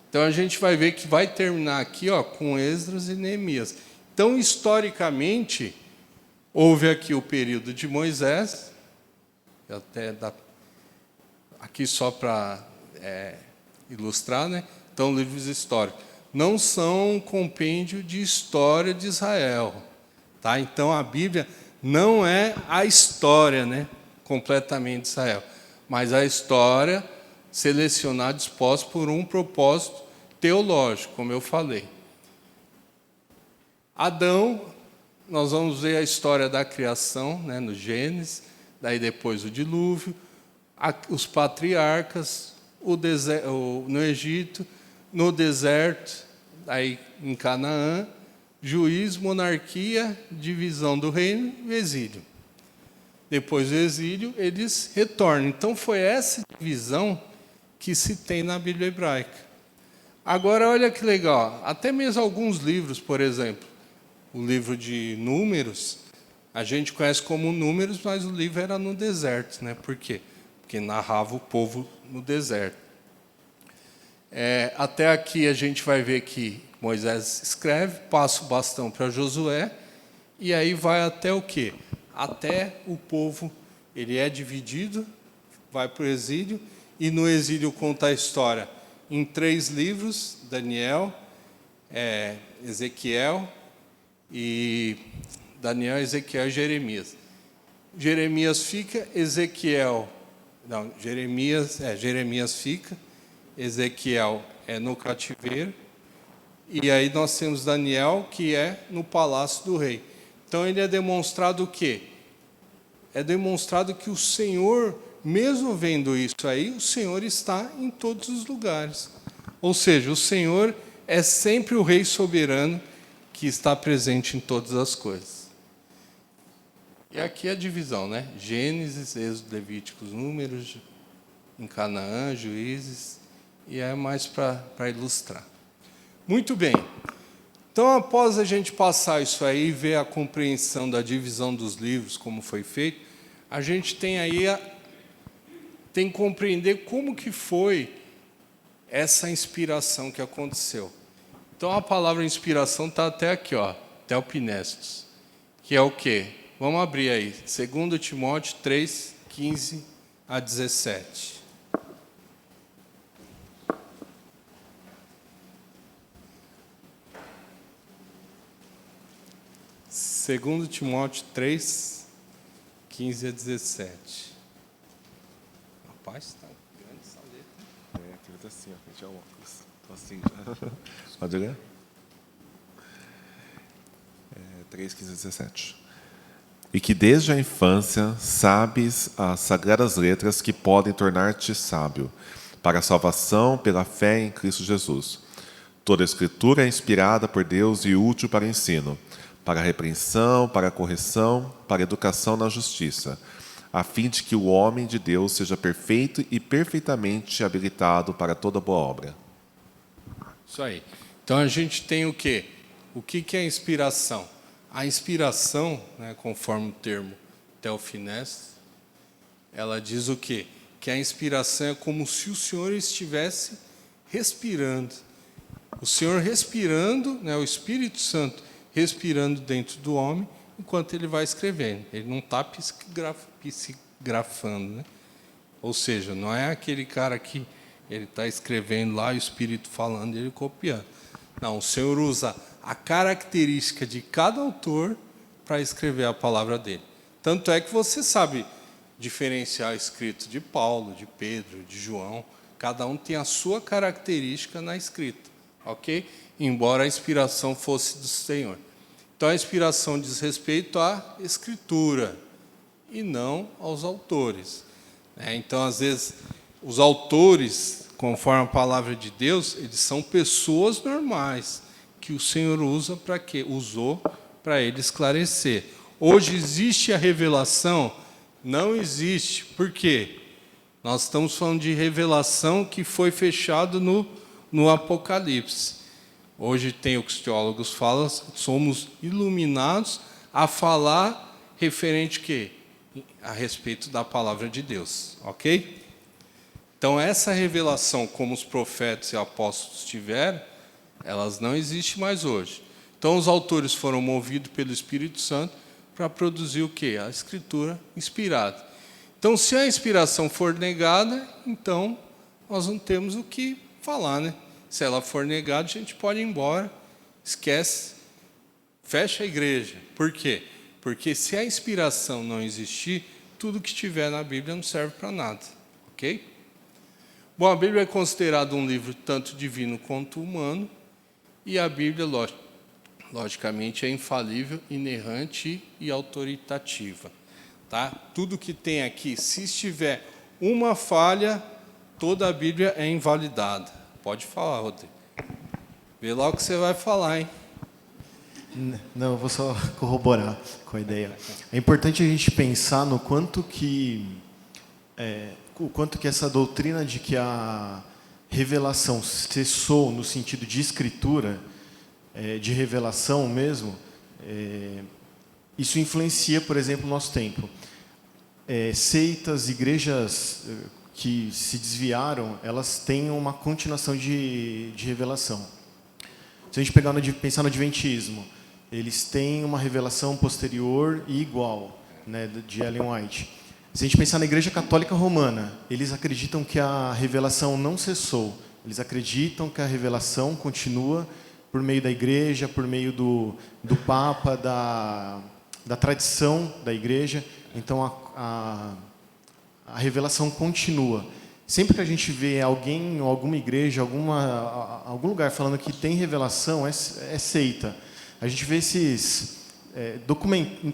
Então a gente vai ver que vai terminar aqui, ó, com Esdras e Neemias. Então, historicamente, houve aqui o período de Moisés, aqui só para ilustrar, né? Então, livros históricos não são um compêndio de história de Israel, tá? Então, a Bíblia não é a história, né, completamente de Israel, mas a história selecionada, disposta por um propósito teológico, como eu falei. Adão, nós vamos ver a história da criação, né, no Gênesis, daí depois o dilúvio, os patriarcas, no Egito, no deserto, aí em Canaã, juízo, monarquia, divisão do reino e exílio. Depois do exílio, eles retornam. Então, foi essa divisão que se tem na Bíblia hebraica. Agora, olha que legal, até mesmo alguns livros, por exemplo, o livro de Números, a gente conhece como Números, mas o livro era no deserto, né? Por quê? Porque narrava o povo no deserto. Até aqui a gente vai ver que Moisés escreve, passa o bastão para Josué, e aí vai até o quê? Até o povo, ele é dividido, vai para o exílio, e no exílio conta a história em 3 livros, Daniel, Ezequiel, e Daniel, Ezequiel e Jeremias. Jeremias fica, Jeremias fica, Ezequiel é no cativeiro, e aí nós temos Daniel, que é no palácio do rei. Então ele é demonstrado o quê? É demonstrado que o Senhor, mesmo vendo isso aí, o Senhor está em todos os lugares. Ou seja, o Senhor é sempre o Rei soberano que está presente em todas as coisas. E aqui a divisão, né? Gênesis, Êxodo, Levíticos, Números, em Canaã, Juízes, e é mais para ilustrar. Muito bem. Então, após a gente passar isso aí e ver a compreensão da divisão dos livros, como foi feito, a gente tem aí tem que compreender como que foi essa inspiração que aconteceu. Então a palavra inspiração está até aqui, ó, Telpinestos, que é o quê? Vamos abrir aí, 2 Timóteo 3, 15 a 17. Segundo Timóteo 3, 15 a 17. Rapaz, está grande essa letra. É, aqui tá assim, ó, frente ao óculos. Tô assim já. Pode ler? 3, 15 a 17. E que desde a infância sabes as sagradas letras que podem tornar-te sábio, para a salvação pela fé em Cristo Jesus. Toda a Escritura é inspirada por Deus e útil para o ensino, para a repreensão, para a correção, para a educação na justiça, a fim de que o homem de Deus seja perfeito e perfeitamente habilitado para toda boa obra. Isso aí. Então a gente tem o quê? O que é inspiração? A inspiração, né, conforme o termo Telfinestos, ela diz o quê? Que a inspiração é como se o Senhor estivesse respirando. O Senhor respirando, né, o Espírito Santo respirando dentro do homem, enquanto ele vai escrevendo. Ele não está psicografando, né? Ou seja, não é aquele cara que ele está escrevendo lá, o Espírito falando e ele copiando. Não, o Senhor usa a característica de cada autor para escrever a palavra dele. Tanto é que você sabe diferenciar o escrito de Paulo, de Pedro, de João. Cada um tem a sua característica na escrita, ok? Embora a inspiração fosse do Senhor. Então, a inspiração diz respeito à Escritura e não aos autores. Então, às vezes, os autores, conforme a palavra de Deus, eles são pessoas normais, que o Senhor usa para quê? Usou para ele esclarecer. Hoje existe a revelação? Não existe. Por quê? Nós estamos falando de revelação que foi fechado no Apocalipse. Hoje tem o que os teólogos falam, somos iluminados a falar referente a quê? A respeito da palavra de Deus, ok? Então, essa revelação, como os profetas e apóstolos tiveram, elas não existem mais hoje. Então, os autores foram movidos pelo Espírito Santo para produzir o quê? A Escritura inspirada. Então, se a inspiração for negada, então nós não temos o que falar, né? Se ela for negada, a gente pode ir embora, esquece, fecha a igreja. Por quê? Porque se a inspiração não existir, tudo que estiver na Bíblia não serve para nada, ok? Bom, a Bíblia é considerada um livro tanto divino quanto humano, e a Bíblia, logicamente, é infalível, inerrante e autoritativa. Tá? Tudo que tem aqui, se estiver uma falha, toda a Bíblia é invalidada. Pode falar, Rodrigo. Vê lá o que você vai falar, hein? Não, eu vou só corroborar com a ideia. É importante a gente pensar no quanto que essa doutrina de que a revelação cessou no sentido de escritura, de revelação mesmo, isso influencia, por exemplo, o nosso tempo. Seitas, igrejas que se desviaram, elas têm uma continuação de revelação. Se a gente pensar no Adventismo, eles têm uma revelação posterior e igual, né, de Ellen White. Se a gente pensar na Igreja Católica Romana, eles acreditam que a revelação não cessou. Eles acreditam que a revelação continua por meio da Igreja, por meio do Papa, da tradição da Igreja. Então, a revelação continua. Sempre que a gente vê alguém, alguma igreja, algum lugar falando que tem revelação, é seita. A gente vê esses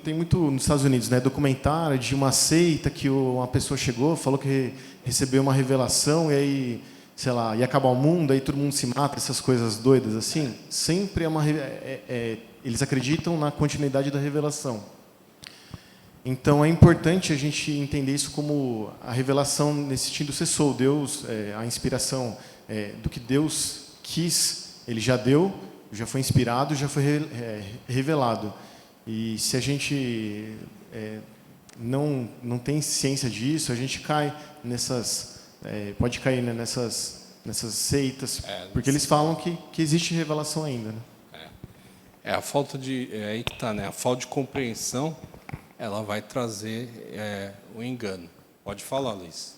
tem muito nos Estados Unidos, né, documentário de uma seita que uma pessoa chegou, falou que recebeu uma revelação e aí, sei lá, ia acabar o mundo, aí todo mundo se mata, essas coisas doidas assim. Sempre eles acreditam na continuidade da revelação. Então, é importante a gente entender isso como a revelação, nesse sentido, cessou. Deus, a inspiração do que Deus quis, Ele já deu, já foi inspirado, já foi revelado. E se a gente não tem ciência disso, a gente cai pode cair, né, nessas nessas seitas, porque eles falam que existe revelação ainda, né? A falta de... É aí que está, né? A falta de compreensão, ela vai trazer o engano. Pode falar, Luiz.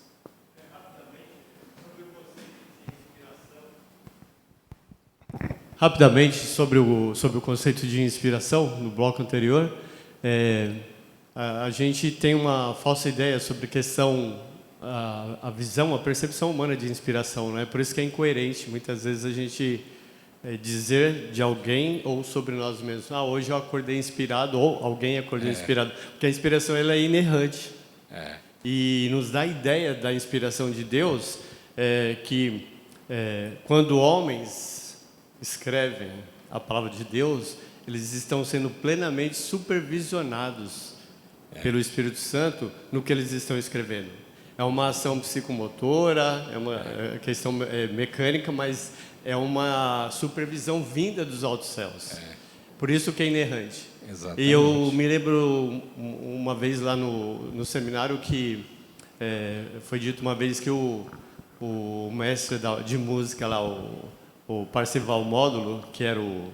Rapidamente, sobre o conceito de inspiração, no bloco anterior, a gente tem uma falsa ideia sobre a questão, a visão, a percepção humana de inspiração, né? Por isso que é incoerente, muitas vezes, a gente dizer de alguém ou sobre nós mesmos, hoje eu acordei inspirado, ou alguém acordou inspirado, porque a inspiração ela é inerrante. E nos dá a ideia da inspiração de Deus, que quando homens escrevem a palavra de Deus, eles estão sendo plenamente supervisionados pelo Espírito Santo no que eles estão escrevendo. É uma ação psicomotora, é uma questão mecânica, mas é uma supervisão vinda dos altos céus. Por isso que é inerrante. Exatamente. E eu me lembro uma vez lá no seminário que foi dito uma vez que o mestre de música lá, o Parcival Módulo, que era o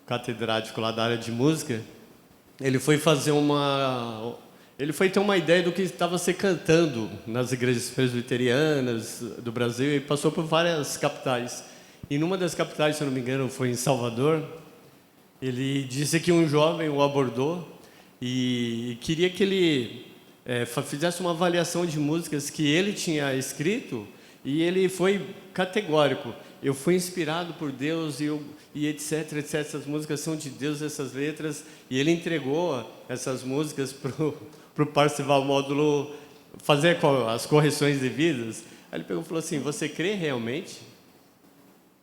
catedrático lá da área de música, ele foi ter uma ideia do que estava se cantando nas igrejas presbiterianas do Brasil e passou por várias capitais. E numa das capitais, se eu não me engano, foi em Salvador, ele disse que um jovem o abordou e queria que ele fizesse uma avaliação de músicas que ele tinha escrito, e ele foi categórico. Eu fui inspirado por Deus e etc, etc. Essas músicas são de Deus, essas letras. E ele entregou essas músicas para o Parcival Módulo fazer as correções devidas. Aí ele pegou e falou assim, você crê realmente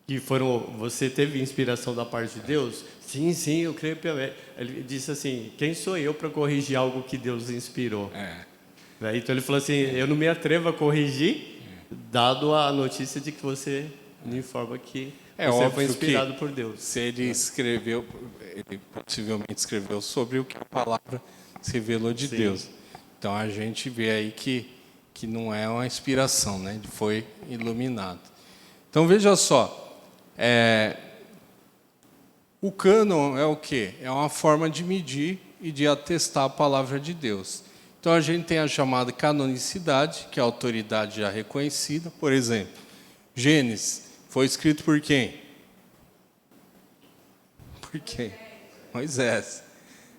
que você teve inspiração da parte de Deus? Sim, eu creio. Ele disse assim, quem sou eu para corrigir algo que Deus inspirou? Então ele falou assim, eu não me atrevo a corrigir, dado a notícia de que você me informa que você foi inspirado por Deus. Se ele escreveu, ele possivelmente escreveu sobre o que a palavra se revelou de Deus. Então a gente vê aí que não é uma inspiração, né? Ele foi iluminado. Então veja só, o cânon é o quê? É uma forma de medir e de atestar a palavra de Deus. Então a gente tem a chamada canonicidade, que é a autoridade já reconhecida. Por exemplo, Gênesis foi escrito por quem? Por quem? Moisés.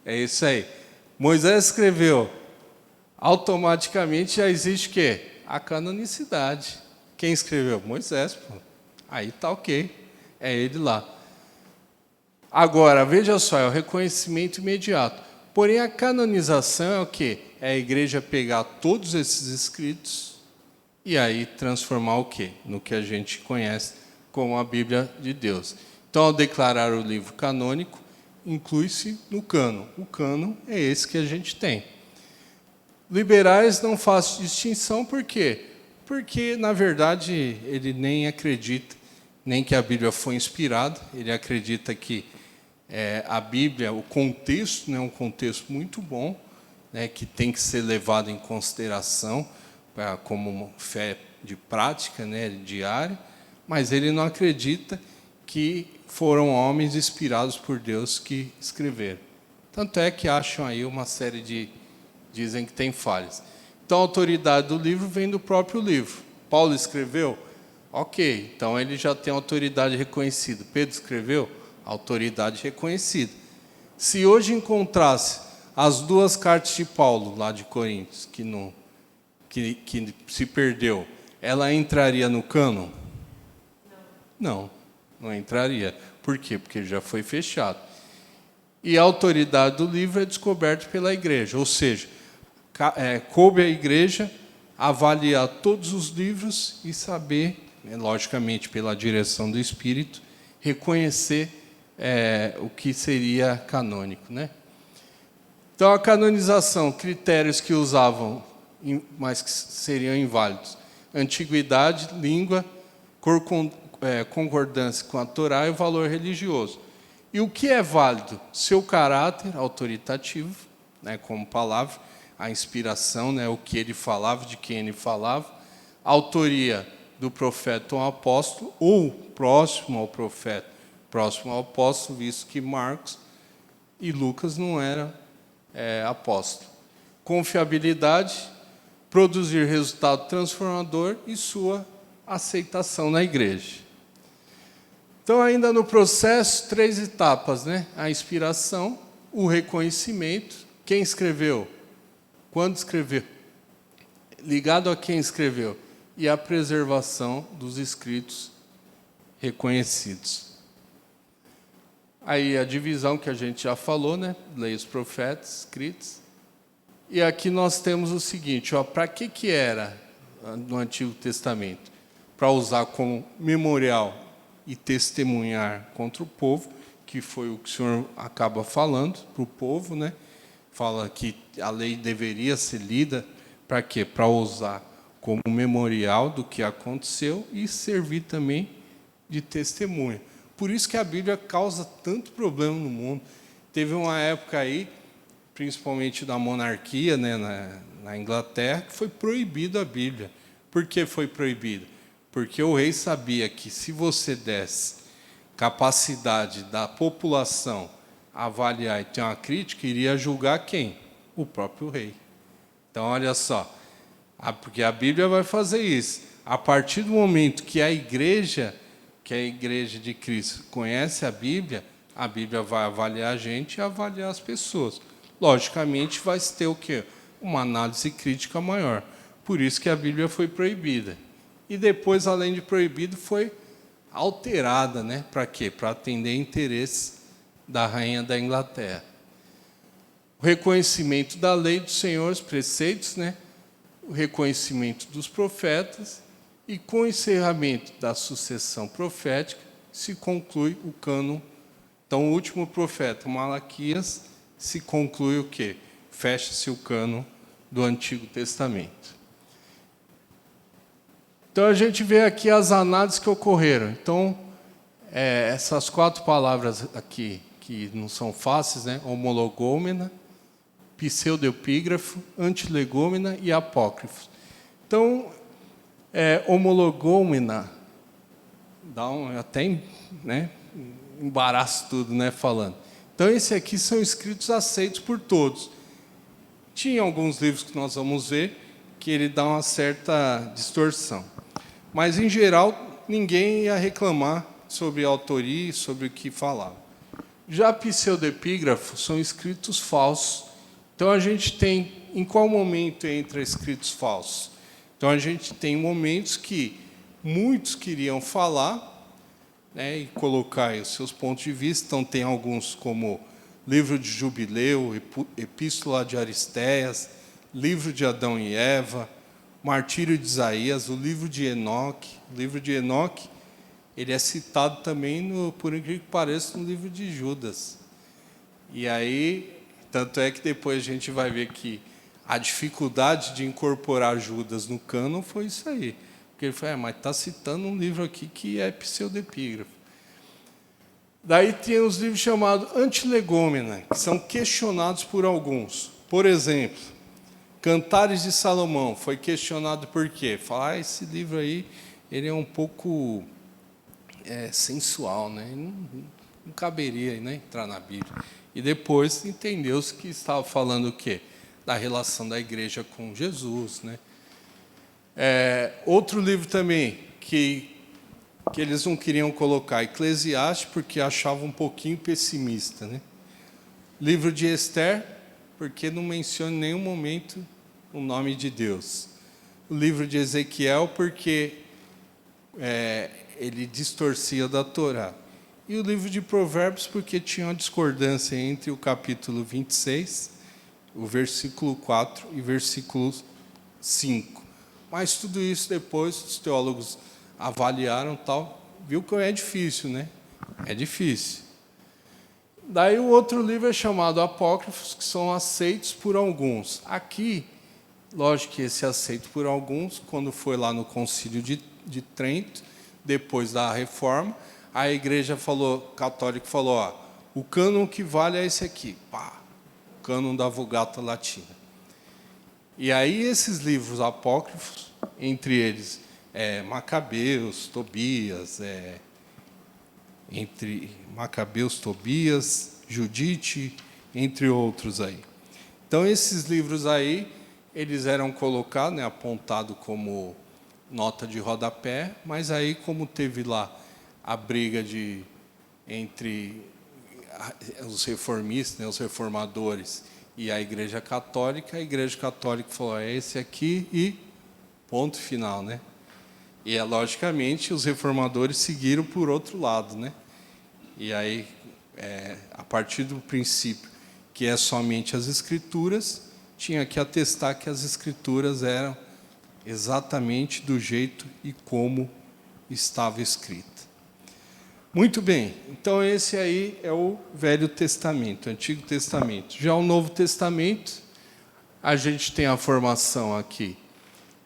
É isso aí. Moisés escreveu, automaticamente já existe o quê? A canonicidade. Quem escreveu? Moisés. Pô. Aí tá ok. É ele lá. Agora, veja só, é o reconhecimento imediato. Porém, a canonização é o quê? É a igreja pegar todos esses escritos e aí transformar o quê? No que a gente conhece como a Bíblia de Deus. Então, ao declarar o livro canônico, inclui-se no cânon. O cânon é esse que a gente tem. Liberais não fazem distinção, por quê? Porque, na verdade, ele nem acredita nem que a Bíblia foi inspirada, ele acredita que a Bíblia, o contexto, é um contexto muito bom, né, que tem que ser levado em consideração como uma fé de prática, né, diária, mas ele não acredita que foram homens inspirados por Deus que escreveram. Tanto é que acham aí uma série de... dizem que tem falhas. Então, a autoridade do livro vem do próprio livro. Paulo escreveu? Ok, então ele já tem autoridade reconhecida. Pedro escreveu? Autoridade reconhecida. Se hoje encontrasse as duas cartas de Paulo, lá de Coríntios, que se perdeu, ela entraria no cânon? Não entraria. Por quê? Porque já foi fechado. E a autoridade do livro é descoberta pela igreja, ou seja, coube à igreja avaliar todos os livros e saber, logicamente pela direção do Espírito, reconhecer o que seria canônico, né? Então, a canonização, critérios que usavam, mas que seriam inválidos: antiguidade, língua, concordância com a Torá e o valor religioso. E o que é válido? Seu caráter autoritativo, né, como palavra, a inspiração, né, o que ele falava, de quem ele falava, a autoria do profeta ou apóstolo, ou próximo ao profeta, próximo ao apóstolo, visto que Marcos e Lucas não eram apóstolos. Confiabilidade, produzir resultado transformador e sua aceitação na igreja. Então, ainda no processo, 3 etapas, né? A inspiração, o reconhecimento, quem escreveu, quando escreveu, ligado a quem escreveu, e a preservação dos escritos reconhecidos. Aí a divisão que a gente já falou, né? Lei dos profetas, escritos. E aqui nós temos o seguinte, para que era no Antigo Testamento? Para usar como memorial e testemunhar contra o povo, que foi o que o Senhor acaba falando para o povo, né? Fala que a lei deveria ser lida, para quê? Para usar como memorial do que aconteceu e servir também de testemunha. Por isso que a Bíblia causa tanto problema no mundo. Teve uma época aí, principalmente da monarquia, né, na Inglaterra, que foi proibida a Bíblia. Por que foi proibida? Porque o rei sabia que se você desse capacidade da população avaliar e ter uma crítica, iria julgar quem? O próprio rei. Então, olha só, porque a Bíblia vai fazer isso. A partir do momento que a igreja de Cristo conhece a Bíblia vai avaliar a gente e avaliar as pessoas. Logicamente, vai ter o quê? Uma análise crítica maior. Por isso que a Bíblia foi proibida. E depois, além de proibido, foi alterada, né? Para quê? Para atender interesses da rainha da Inglaterra. O reconhecimento da lei do Senhor, os preceitos, né? O reconhecimento dos profetas, e com o encerramento da sucessão profética, se conclui o cânon. Então, o último profeta, Malaquias, se conclui o quê? Fecha-se o cânon do Antigo Testamento. Então, a gente vê aqui as análises que ocorreram. Então, essas 4 palavras aqui, que não são fáceis, né? Homologômena, pseudoepígrafo, antilegômena e apócrifo. Então, homologômena, até embaraço tudo, né, falando. Então, esses aqui são escritos aceitos por todos. Tinha alguns livros que nós vamos ver que ele dá uma certa distorção. Mas, em geral, ninguém ia reclamar sobre a autoria e sobre o que falava. Já pseudoepígrafos são escritos falsos. Então, a gente tem, em qual momento entra escritos falsos? Então, a gente tem momentos que muitos queriam falar, né, e colocar aí os seus pontos de vista. Então, tem alguns como Livro de Jubileu, Epístola de Aristéias, Livro de Adão e Eva, Martírio de Isaías, o Livro de Enoque. O Livro de Enoque, ele é citado também, por incrível que pareça, no Livro de Judas. E aí, tanto é que depois a gente vai ver que a dificuldade de incorporar Judas no cânon foi isso aí. Porque ele falou, mas está citando um livro aqui que é pseudepígrafo. Daí tem os livros chamados antilegômena, que são questionados por alguns. Por exemplo, Cantares de Salomão foi questionado por quê? Falar, esse livro aí, ele é um pouco sensual, né? Não caberia, né, entrar na Bíblia. E depois entendeu-se que estava falando o quê? Da relação da igreja com Jesus, né? Outro livro também que eles não queriam colocar, Eclesiastes, porque achavam um pouquinho pessimista, né? Livro de Esther, porque não menciona em nenhum momento o nome de Deus. O livro de Ezequiel, porque ele distorcia da Torá. E o livro de Provérbios, porque tinha uma discordância entre o capítulo 26, o versículo 4 e versículo 5. Mas tudo isso depois os teólogos avaliaram, tal, viu que é difícil, né? É difícil. Daí o outro livro é chamado Apócrifos, que são aceitos por alguns. Aqui, lógico que esse aceito por alguns, quando foi lá no Concílio de Trento, depois da Reforma, a Igreja católica falou, o cânon que vale é esse aqui, pá, o cânon da Vulgata Latina. E aí esses livros apócrifos, entre eles Macabeus, Tobias, entre Macabeus, Tobias, Judite, entre outros aí. Então, esses livros aí, eles eram colocados, né, apontados como nota de rodapé, mas aí, como teve lá a briga entre os reformistas, né, os reformadores e a Igreja Católica falou, é esse aqui e ponto final, né? E, logicamente, os reformadores seguiram por outro lado, né? E aí, a partir do princípio que é somente as Escrituras, tinha que atestar que as Escrituras eram exatamente do jeito e como estava escrita. Muito bem, então esse aí é o Velho Testamento, o Antigo Testamento. Já o Novo Testamento, a gente tem a formação aqui,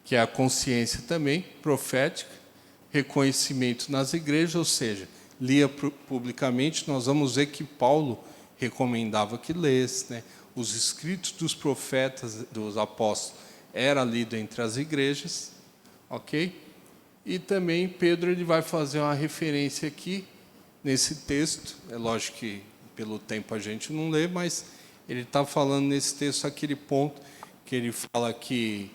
que é a consciência também, profética, reconhecimento nas igrejas, ou seja, lia publicamente. Nós vamos ver que Paulo recomendava que lesse, né? Os escritos dos profetas, dos apóstolos, era lido entre as igrejas, ok? E também Pedro ele vai fazer uma referência aqui nesse texto. É lógico que pelo tempo a gente não lê, mas ele está falando nesse texto aquele ponto que ele fala que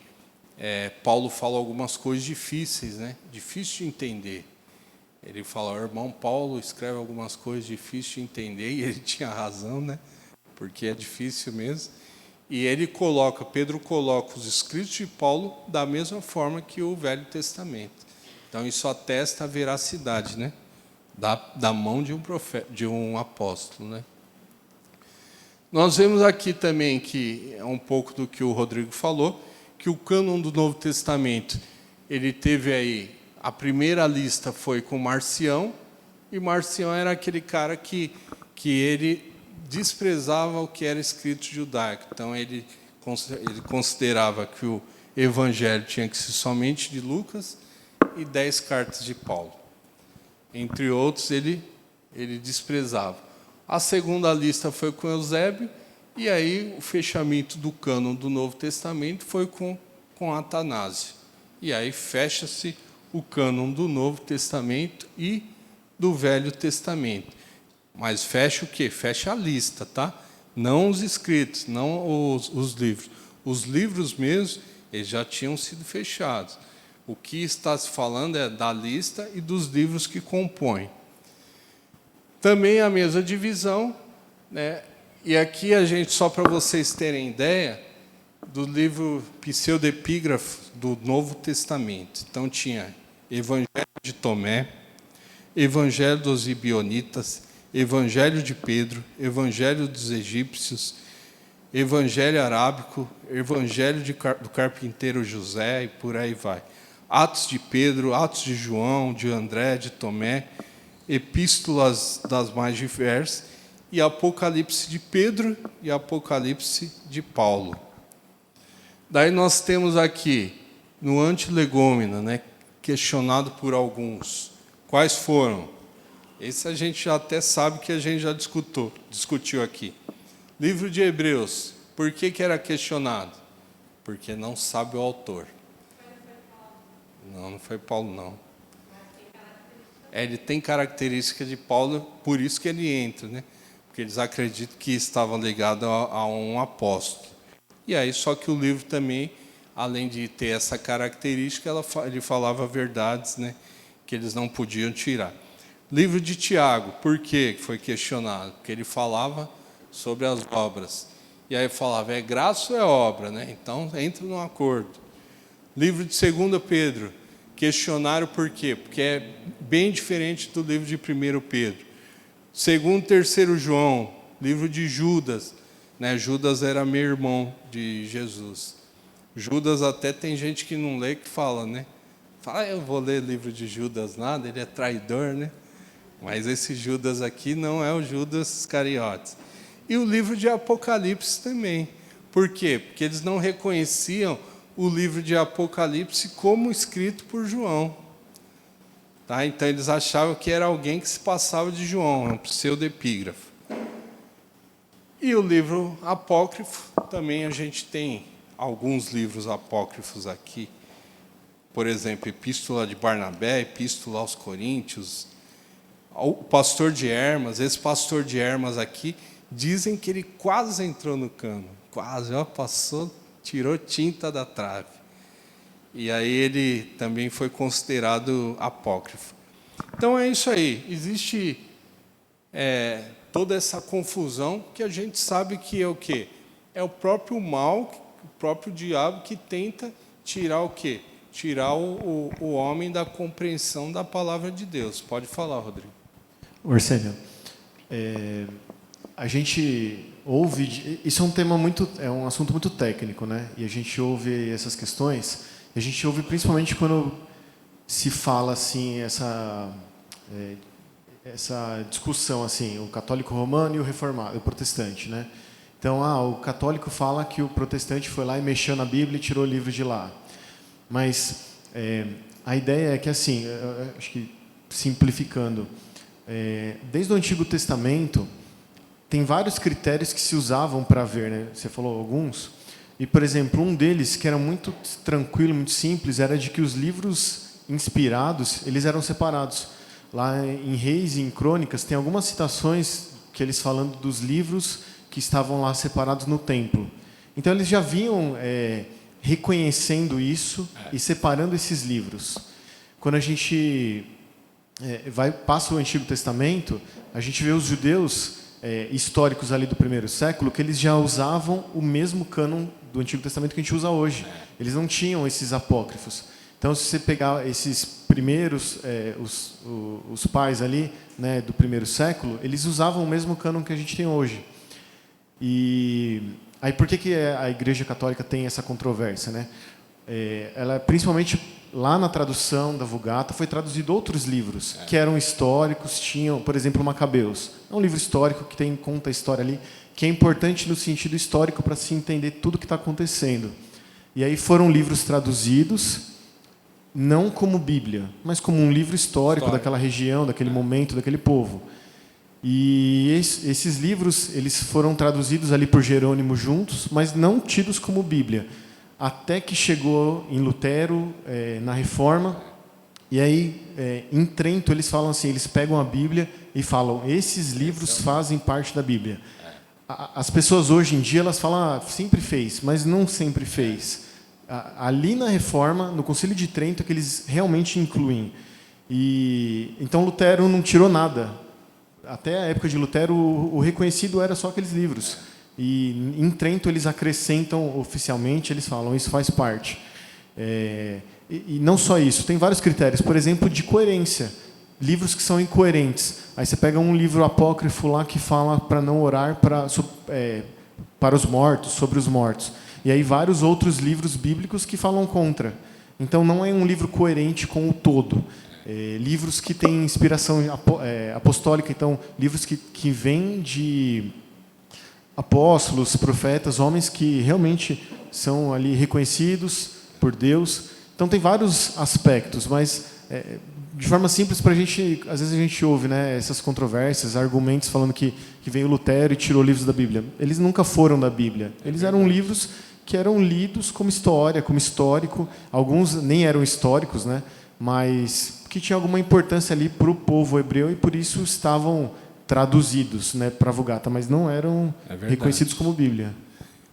Paulo fala algumas coisas difíceis, né? Difícil de entender. Ele fala, o irmão Paulo escreve algumas coisas difíceis de entender, e ele tinha razão, né? Porque é difícil mesmo. E Pedro coloca os escritos de Paulo da mesma forma que o Velho Testamento. Então, isso atesta a veracidade, né? Da mão de um profeta, de um apóstolo, né? Nós vemos aqui também que é um pouco do que o Rodrigo falou, que o cânon do Novo Testamento, ele teve aí, a primeira lista foi com Marcião, e Marcião era aquele cara que ele desprezava o que era escrito judaico. Então, ele considerava que o Evangelho tinha que ser somente de Lucas e 10 cartas de Paulo. Entre outros, ele desprezava. A segunda lista foi com Eusébio, e aí o fechamento do cânon do Novo Testamento foi com Atanásio. E aí fecha-se o cânon do Novo Testamento e do Velho Testamento. Mas fecha o quê? Fecha a lista, tá? Não os escritos, não os livros. Os livros mesmo, eles já tinham sido fechados. O que está se falando é da lista e dos livros que compõem. Também a mesma divisão, né? E aqui a gente, só para vocês terem ideia, do livro Pseudepígrafo do Novo Testamento. Então, tinha Evangelho de Tomé, Evangelho dos Ibionitas, Evangelho de Pedro, Evangelho dos Egípcios, Evangelho Arábico, Evangelho do Carpinteiro José, e por aí vai. Atos de Pedro, Atos de João, de André, de Tomé, Epístolas das mais diversas, e Apocalipse de Pedro e Apocalipse de Paulo. Daí nós temos aqui, no Antilegômena, né, questionado por alguns. Quais foram? Esse a gente já até sabe que a gente já discutiu aqui. Livro de Hebreus. Por que era questionado? Porque não sabe o autor. Não foi Paulo, não. Ele tem característica de Paulo, por isso que ele entra, né? Porque eles acreditam que estava ligado a um apóstolo. E aí, só que o livro também, além de ter essa característica, ele falava verdades, né, que eles não podiam tirar. Livro de Tiago, por que foi questionado? Porque ele falava sobre as obras. E aí falava, é graça ou é obra, né? Então, entra num acordo. Livro de 2 Pedro, questionaram por quê? Porque é bem diferente do livro de 1 Pedro. 2º, 3º João, livro de Judas, né? Judas era meu irmão de Jesus. Judas até tem gente que não lê, que fala, né? Fala, eu vou ler livro de Judas nada, ele é traidor, né? Mas esse Judas aqui não é o Judas Iscariotes. E o livro de Apocalipse também. Por quê? Porque eles não reconheciam o livro de Apocalipse como escrito por João. Tá? Então, eles achavam que era alguém que se passava de João, um pseudepígrafo. E o livro apócrifo, também a gente tem alguns livros apócrifos aqui. por exemplo, Epístola de Barnabé, Epístola aos Coríntios, o pastor de Hermas, esse pastor de Hermas aqui, dizem que ele quase entrou no cano, quase, ó, passou, tirou tinta da trave. E aí ele também foi considerado apócrifo. Então é isso aí, existe toda essa confusão que a gente sabe que é o quê? É o próprio mal, o próprio diabo que tenta tirar o quê? Tirar o homem da compreensão da palavra de Deus. Pode falar, Rodrigo. Orsênio, a gente ouve, isso é um tema é um assunto muito técnico, né? E a gente ouve essas questões, e a gente ouve principalmente quando se fala assim essa discussão assim, o católico romano e o reformado, o protestante, né? Então, o católico fala que o protestante foi lá e mexeu na Bíblia e tirou o livro de lá. Mas a ideia é que assim, acho que simplificando, desde o Antigo Testamento tem vários critérios que se usavam para ver, né? Você falou alguns. E, por exemplo, um deles, que era muito tranquilo, muito simples, era de que os livros inspirados, eles eram separados. Lá em Reis e em Crônicas, tem algumas citações que eles falando dos livros que estavam lá separados no templo. Então, eles já vinham reconhecendo isso e separando esses livros. Quando a gente passa o Antigo Testamento, a gente vê os judeus históricos ali do primeiro século, que eles já usavam o mesmo cânon do Antigo Testamento que a gente usa hoje. Eles não tinham esses apócrifos. Então, se você pegar esses primeiros, os pais ali, né, do primeiro século, eles usavam o mesmo cânon que a gente tem hoje. E aí, por que a Igreja Católica tem essa controvérsia, né? Ela, principalmente lá na tradução da Vulgata, foi traduzido outros livros que eram históricos, tinham, por exemplo, Macabeus. É um livro histórico que conta a história ali, que é importante no sentido histórico para se entender tudo o que está acontecendo. E aí foram livros traduzidos, não como Bíblia, mas como um livro histórico daquela região, daquele momento, daquele povo. E esses livros eles foram traduzidos ali por Jerônimo juntos, mas não tidos como Bíblia. Até que chegou em Lutero, na Reforma, e aí, em Trento, eles falam assim, eles pegam a Bíblia e falam, esses livros fazem parte da Bíblia. As pessoas hoje em dia, elas falam, sempre fez, mas não sempre fez. Ali na Reforma, no Concílio de Trento, é que eles realmente incluem. E então Lutero não tirou nada. Até a época de Lutero, o reconhecido era só aqueles livros. E em Trento eles acrescentam oficialmente, eles falam, isso faz parte. E não só isso, tem vários critérios, por exemplo, de coerência. Livros que são incoerentes. Aí você pega um livro apócrifo lá que fala para não orar para os mortos, sobre os mortos. E aí vários outros livros bíblicos que falam contra. Então não é um livro coerente com o todo. Livros que têm inspiração apostólica, então livros que vêm de apóstolos, profetas, homens que realmente são ali reconhecidos por Deus. Então tem vários aspectos, mas de forma simples para a gente, às vezes a gente ouve, né, essas controvérsias, argumentos falando que veio Lutero e tirou livros da Bíblia. Eles nunca foram da Bíblia. Eles eram livros que eram lidos como história, como histórico. Alguns nem eram históricos, né, mas que tinham alguma importância ali para o povo hebreu e por isso estavam traduzidos, né, para a Vulgata, mas não eram reconhecidos como Bíblia.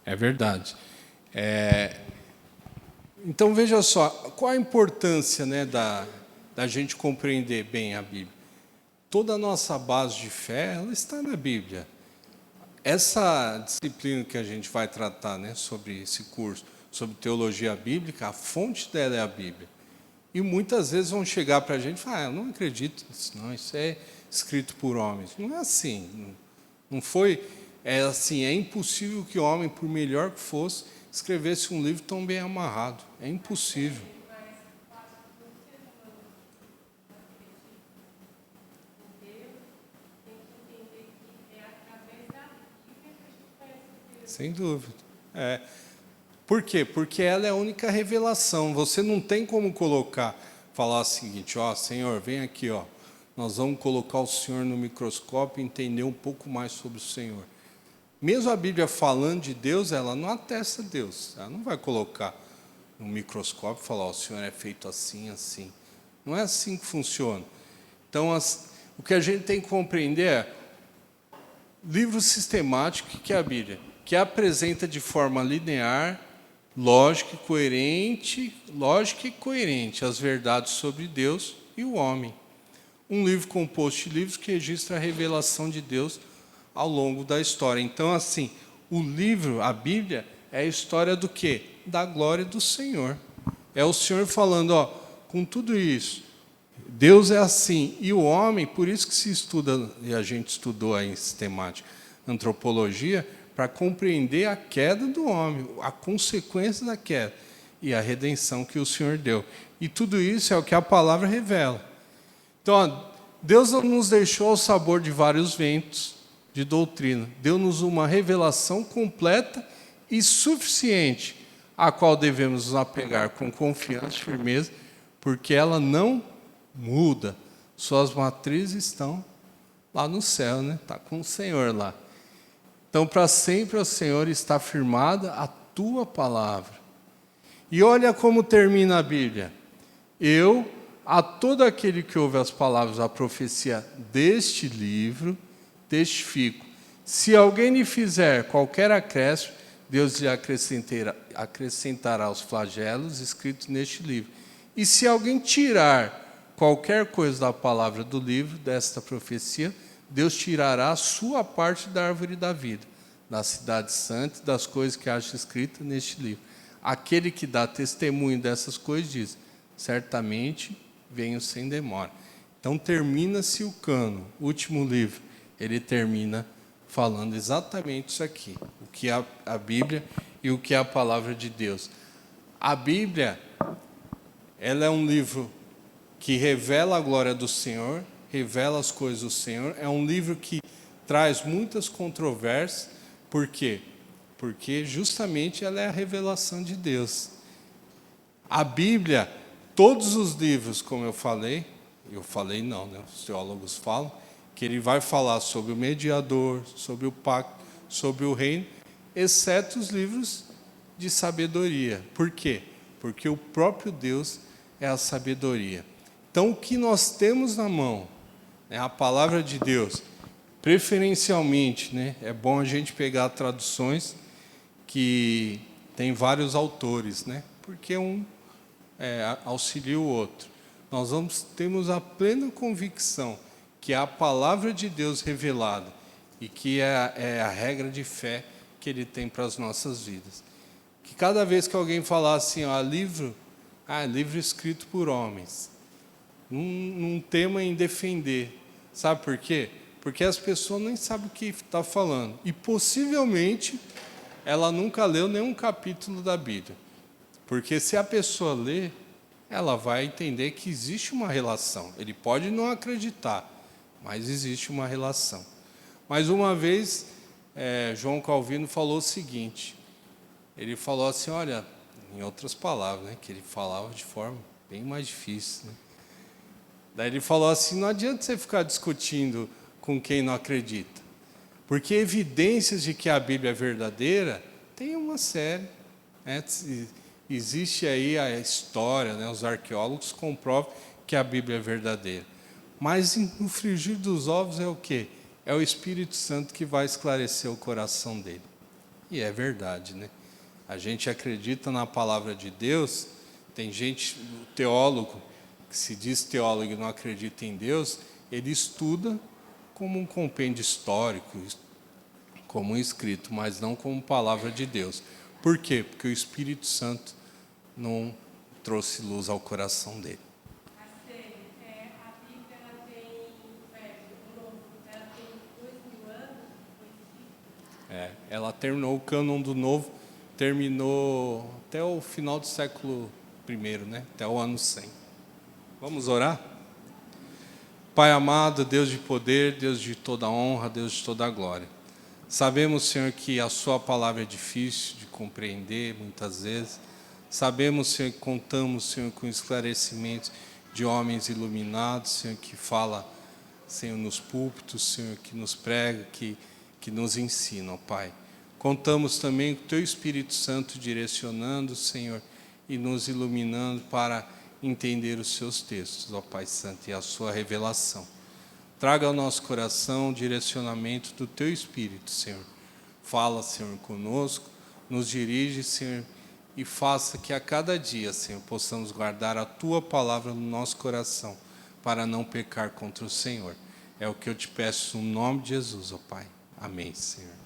É verdade. Então, veja só, qual a importância, né, da gente compreender bem a Bíblia? Toda a nossa base de fé ela está na Bíblia. Essa disciplina que a gente vai tratar, né, sobre esse curso, sobre teologia bíblica, a fonte dela é a Bíblia. E muitas vezes vão chegar para a gente e falar, eu não acredito nisso, não, isso é escrito por homens. Não é assim. Não foi assim, é impossível que o homem, por melhor que fosse, escrevesse um livro tão bem amarrado. É impossível. Sem dúvida. Por quê? Porque ela é a única revelação. Você não tem como falar o seguinte, Senhor, vem aqui, nós vamos colocar o Senhor no microscópio e entender um pouco mais sobre o Senhor. Mesmo a Bíblia falando de Deus, ela não atesta Deus. Ela não vai colocar no microscópio e falar, ó, o Senhor é feito assim, assim. Não é assim que funciona. Então, o que a gente tem que compreender é livro sistemático, que é a Bíblia, que apresenta de forma linear, lógica e coerente as verdades sobre Deus e o homem. Um livro composto de livros que registra a revelação de Deus ao longo da história. Então, assim, o livro, a Bíblia, é a história do quê? Da glória do Senhor. É o Senhor falando, ó, com tudo isso, Deus é assim. E o homem, por isso que se estuda, e a gente estudou aí em sistemática, antropologia, para compreender a queda do homem, a consequência da queda e a redenção que o Senhor deu. E tudo isso é o que a palavra revela. Então, ó, Deus não nos deixou ao sabor de vários ventos de doutrina. Deu-nos uma revelação completa e suficiente, a qual devemos nos apegar com confiança e firmeza, porque ela não muda. Suas matrizes estão lá no céu, né? Está com o Senhor lá. Então, para sempre, o Senhor, está firmada a tua palavra. E olha como termina a Bíblia. Eu, a todo aquele que ouve as palavras da profecia deste livro, testifico. Se alguém lhe fizer qualquer acréscimo, Deus lhe acrescentará os flagelos escritos neste livro. E se alguém tirar qualquer coisa da palavra do livro, desta profecia, Deus tirará a sua parte da árvore da vida, da cidade santa e das coisas que acha escritas neste livro. Aquele que dá testemunho dessas coisas diz, certamente venho sem demora. Então termina-se o cânon, o último livro, ele termina falando exatamente isso aqui, o que é a Bíblia e o que é a palavra de Deus. A Bíblia, ela é um livro que revela a glória do Senhor, revela as coisas do Senhor, é um livro que traz muitas controvérsias. Por quê? Porque justamente ela é a revelação de Deus. A Bíblia, todos os livros, como eu falei não, né? Os teólogos falam, que ele vai falar sobre o mediador, sobre o pacto, sobre o reino, exceto os livros de sabedoria. Por quê? Porque o próprio Deus é a sabedoria. Então, o que nós temos na mão é a palavra de Deus. Preferencialmente, né, é bom a gente pegar traduções que tem vários autores, né, porque um auxilia o outro. Nós temos a plena convicção que é a palavra de Deus revelada e que é a regra de fé que Ele tem para as nossas vidas. Que cada vez que alguém falar assim, ó, livro escrito por homens, não tema em defender. Sabe por quê? Porque as pessoas nem sabem o que está falando. E possivelmente ela nunca leu nenhum capítulo da Bíblia. Porque se a pessoa ler, ela vai entender que existe uma relação. Ele pode não acreditar, mas existe uma relação. Mas uma vez, João Calvino falou o seguinte, ele falou assim, olha, em outras palavras, né, que ele falava de forma bem mais difícil, né? Daí ele falou assim, não adianta você ficar discutindo com quem não acredita, porque evidências de que a Bíblia é verdadeira tem uma série, né? Existe aí a história, né? Os arqueólogos comprovam que a Bíblia é verdadeira. Mas no frigir dos ovos é o quê? É o Espírito Santo que vai esclarecer o coração dele. E é verdade, né? A gente acredita na palavra de Deus, tem gente, teólogo, que se diz teólogo e não acredita em Deus, ele estuda como um compêndio histórico, como um escrito, mas não como palavra de Deus. Por quê? Porque o Espírito Santo não trouxe luz ao coração dele. A Bíblia ela tem o Velho, o Novo, ela tem 2000 anos, foi escrita. Ela terminou o cânon do Novo, terminou até o final do século I, né? Até o ano 100. Vamos orar? Pai amado, Deus de poder, Deus de toda honra, Deus de toda glória. Sabemos, Senhor, que a sua palavra é difícil de compreender muitas vezes. Sabemos, Senhor, que contamos, Senhor, com esclarecimentos de homens iluminados, Senhor, que fala, Senhor, nos púlpitos, Senhor, que nos prega, que nos ensina, ó Pai. Contamos também com o Teu Espírito Santo direcionando, Senhor, e nos iluminando para entender os seus textos, ó Pai Santo, e a sua revelação. Traga ao nosso coração o direcionamento do Teu Espírito, Senhor. Fala, Senhor, conosco, nos dirige, Senhor, e faça que a cada dia, Senhor, possamos guardar a Tua palavra no nosso coração, para não pecar contra o Senhor. É o que eu te peço no nome de Jesus, ó Pai. Amém, Senhor.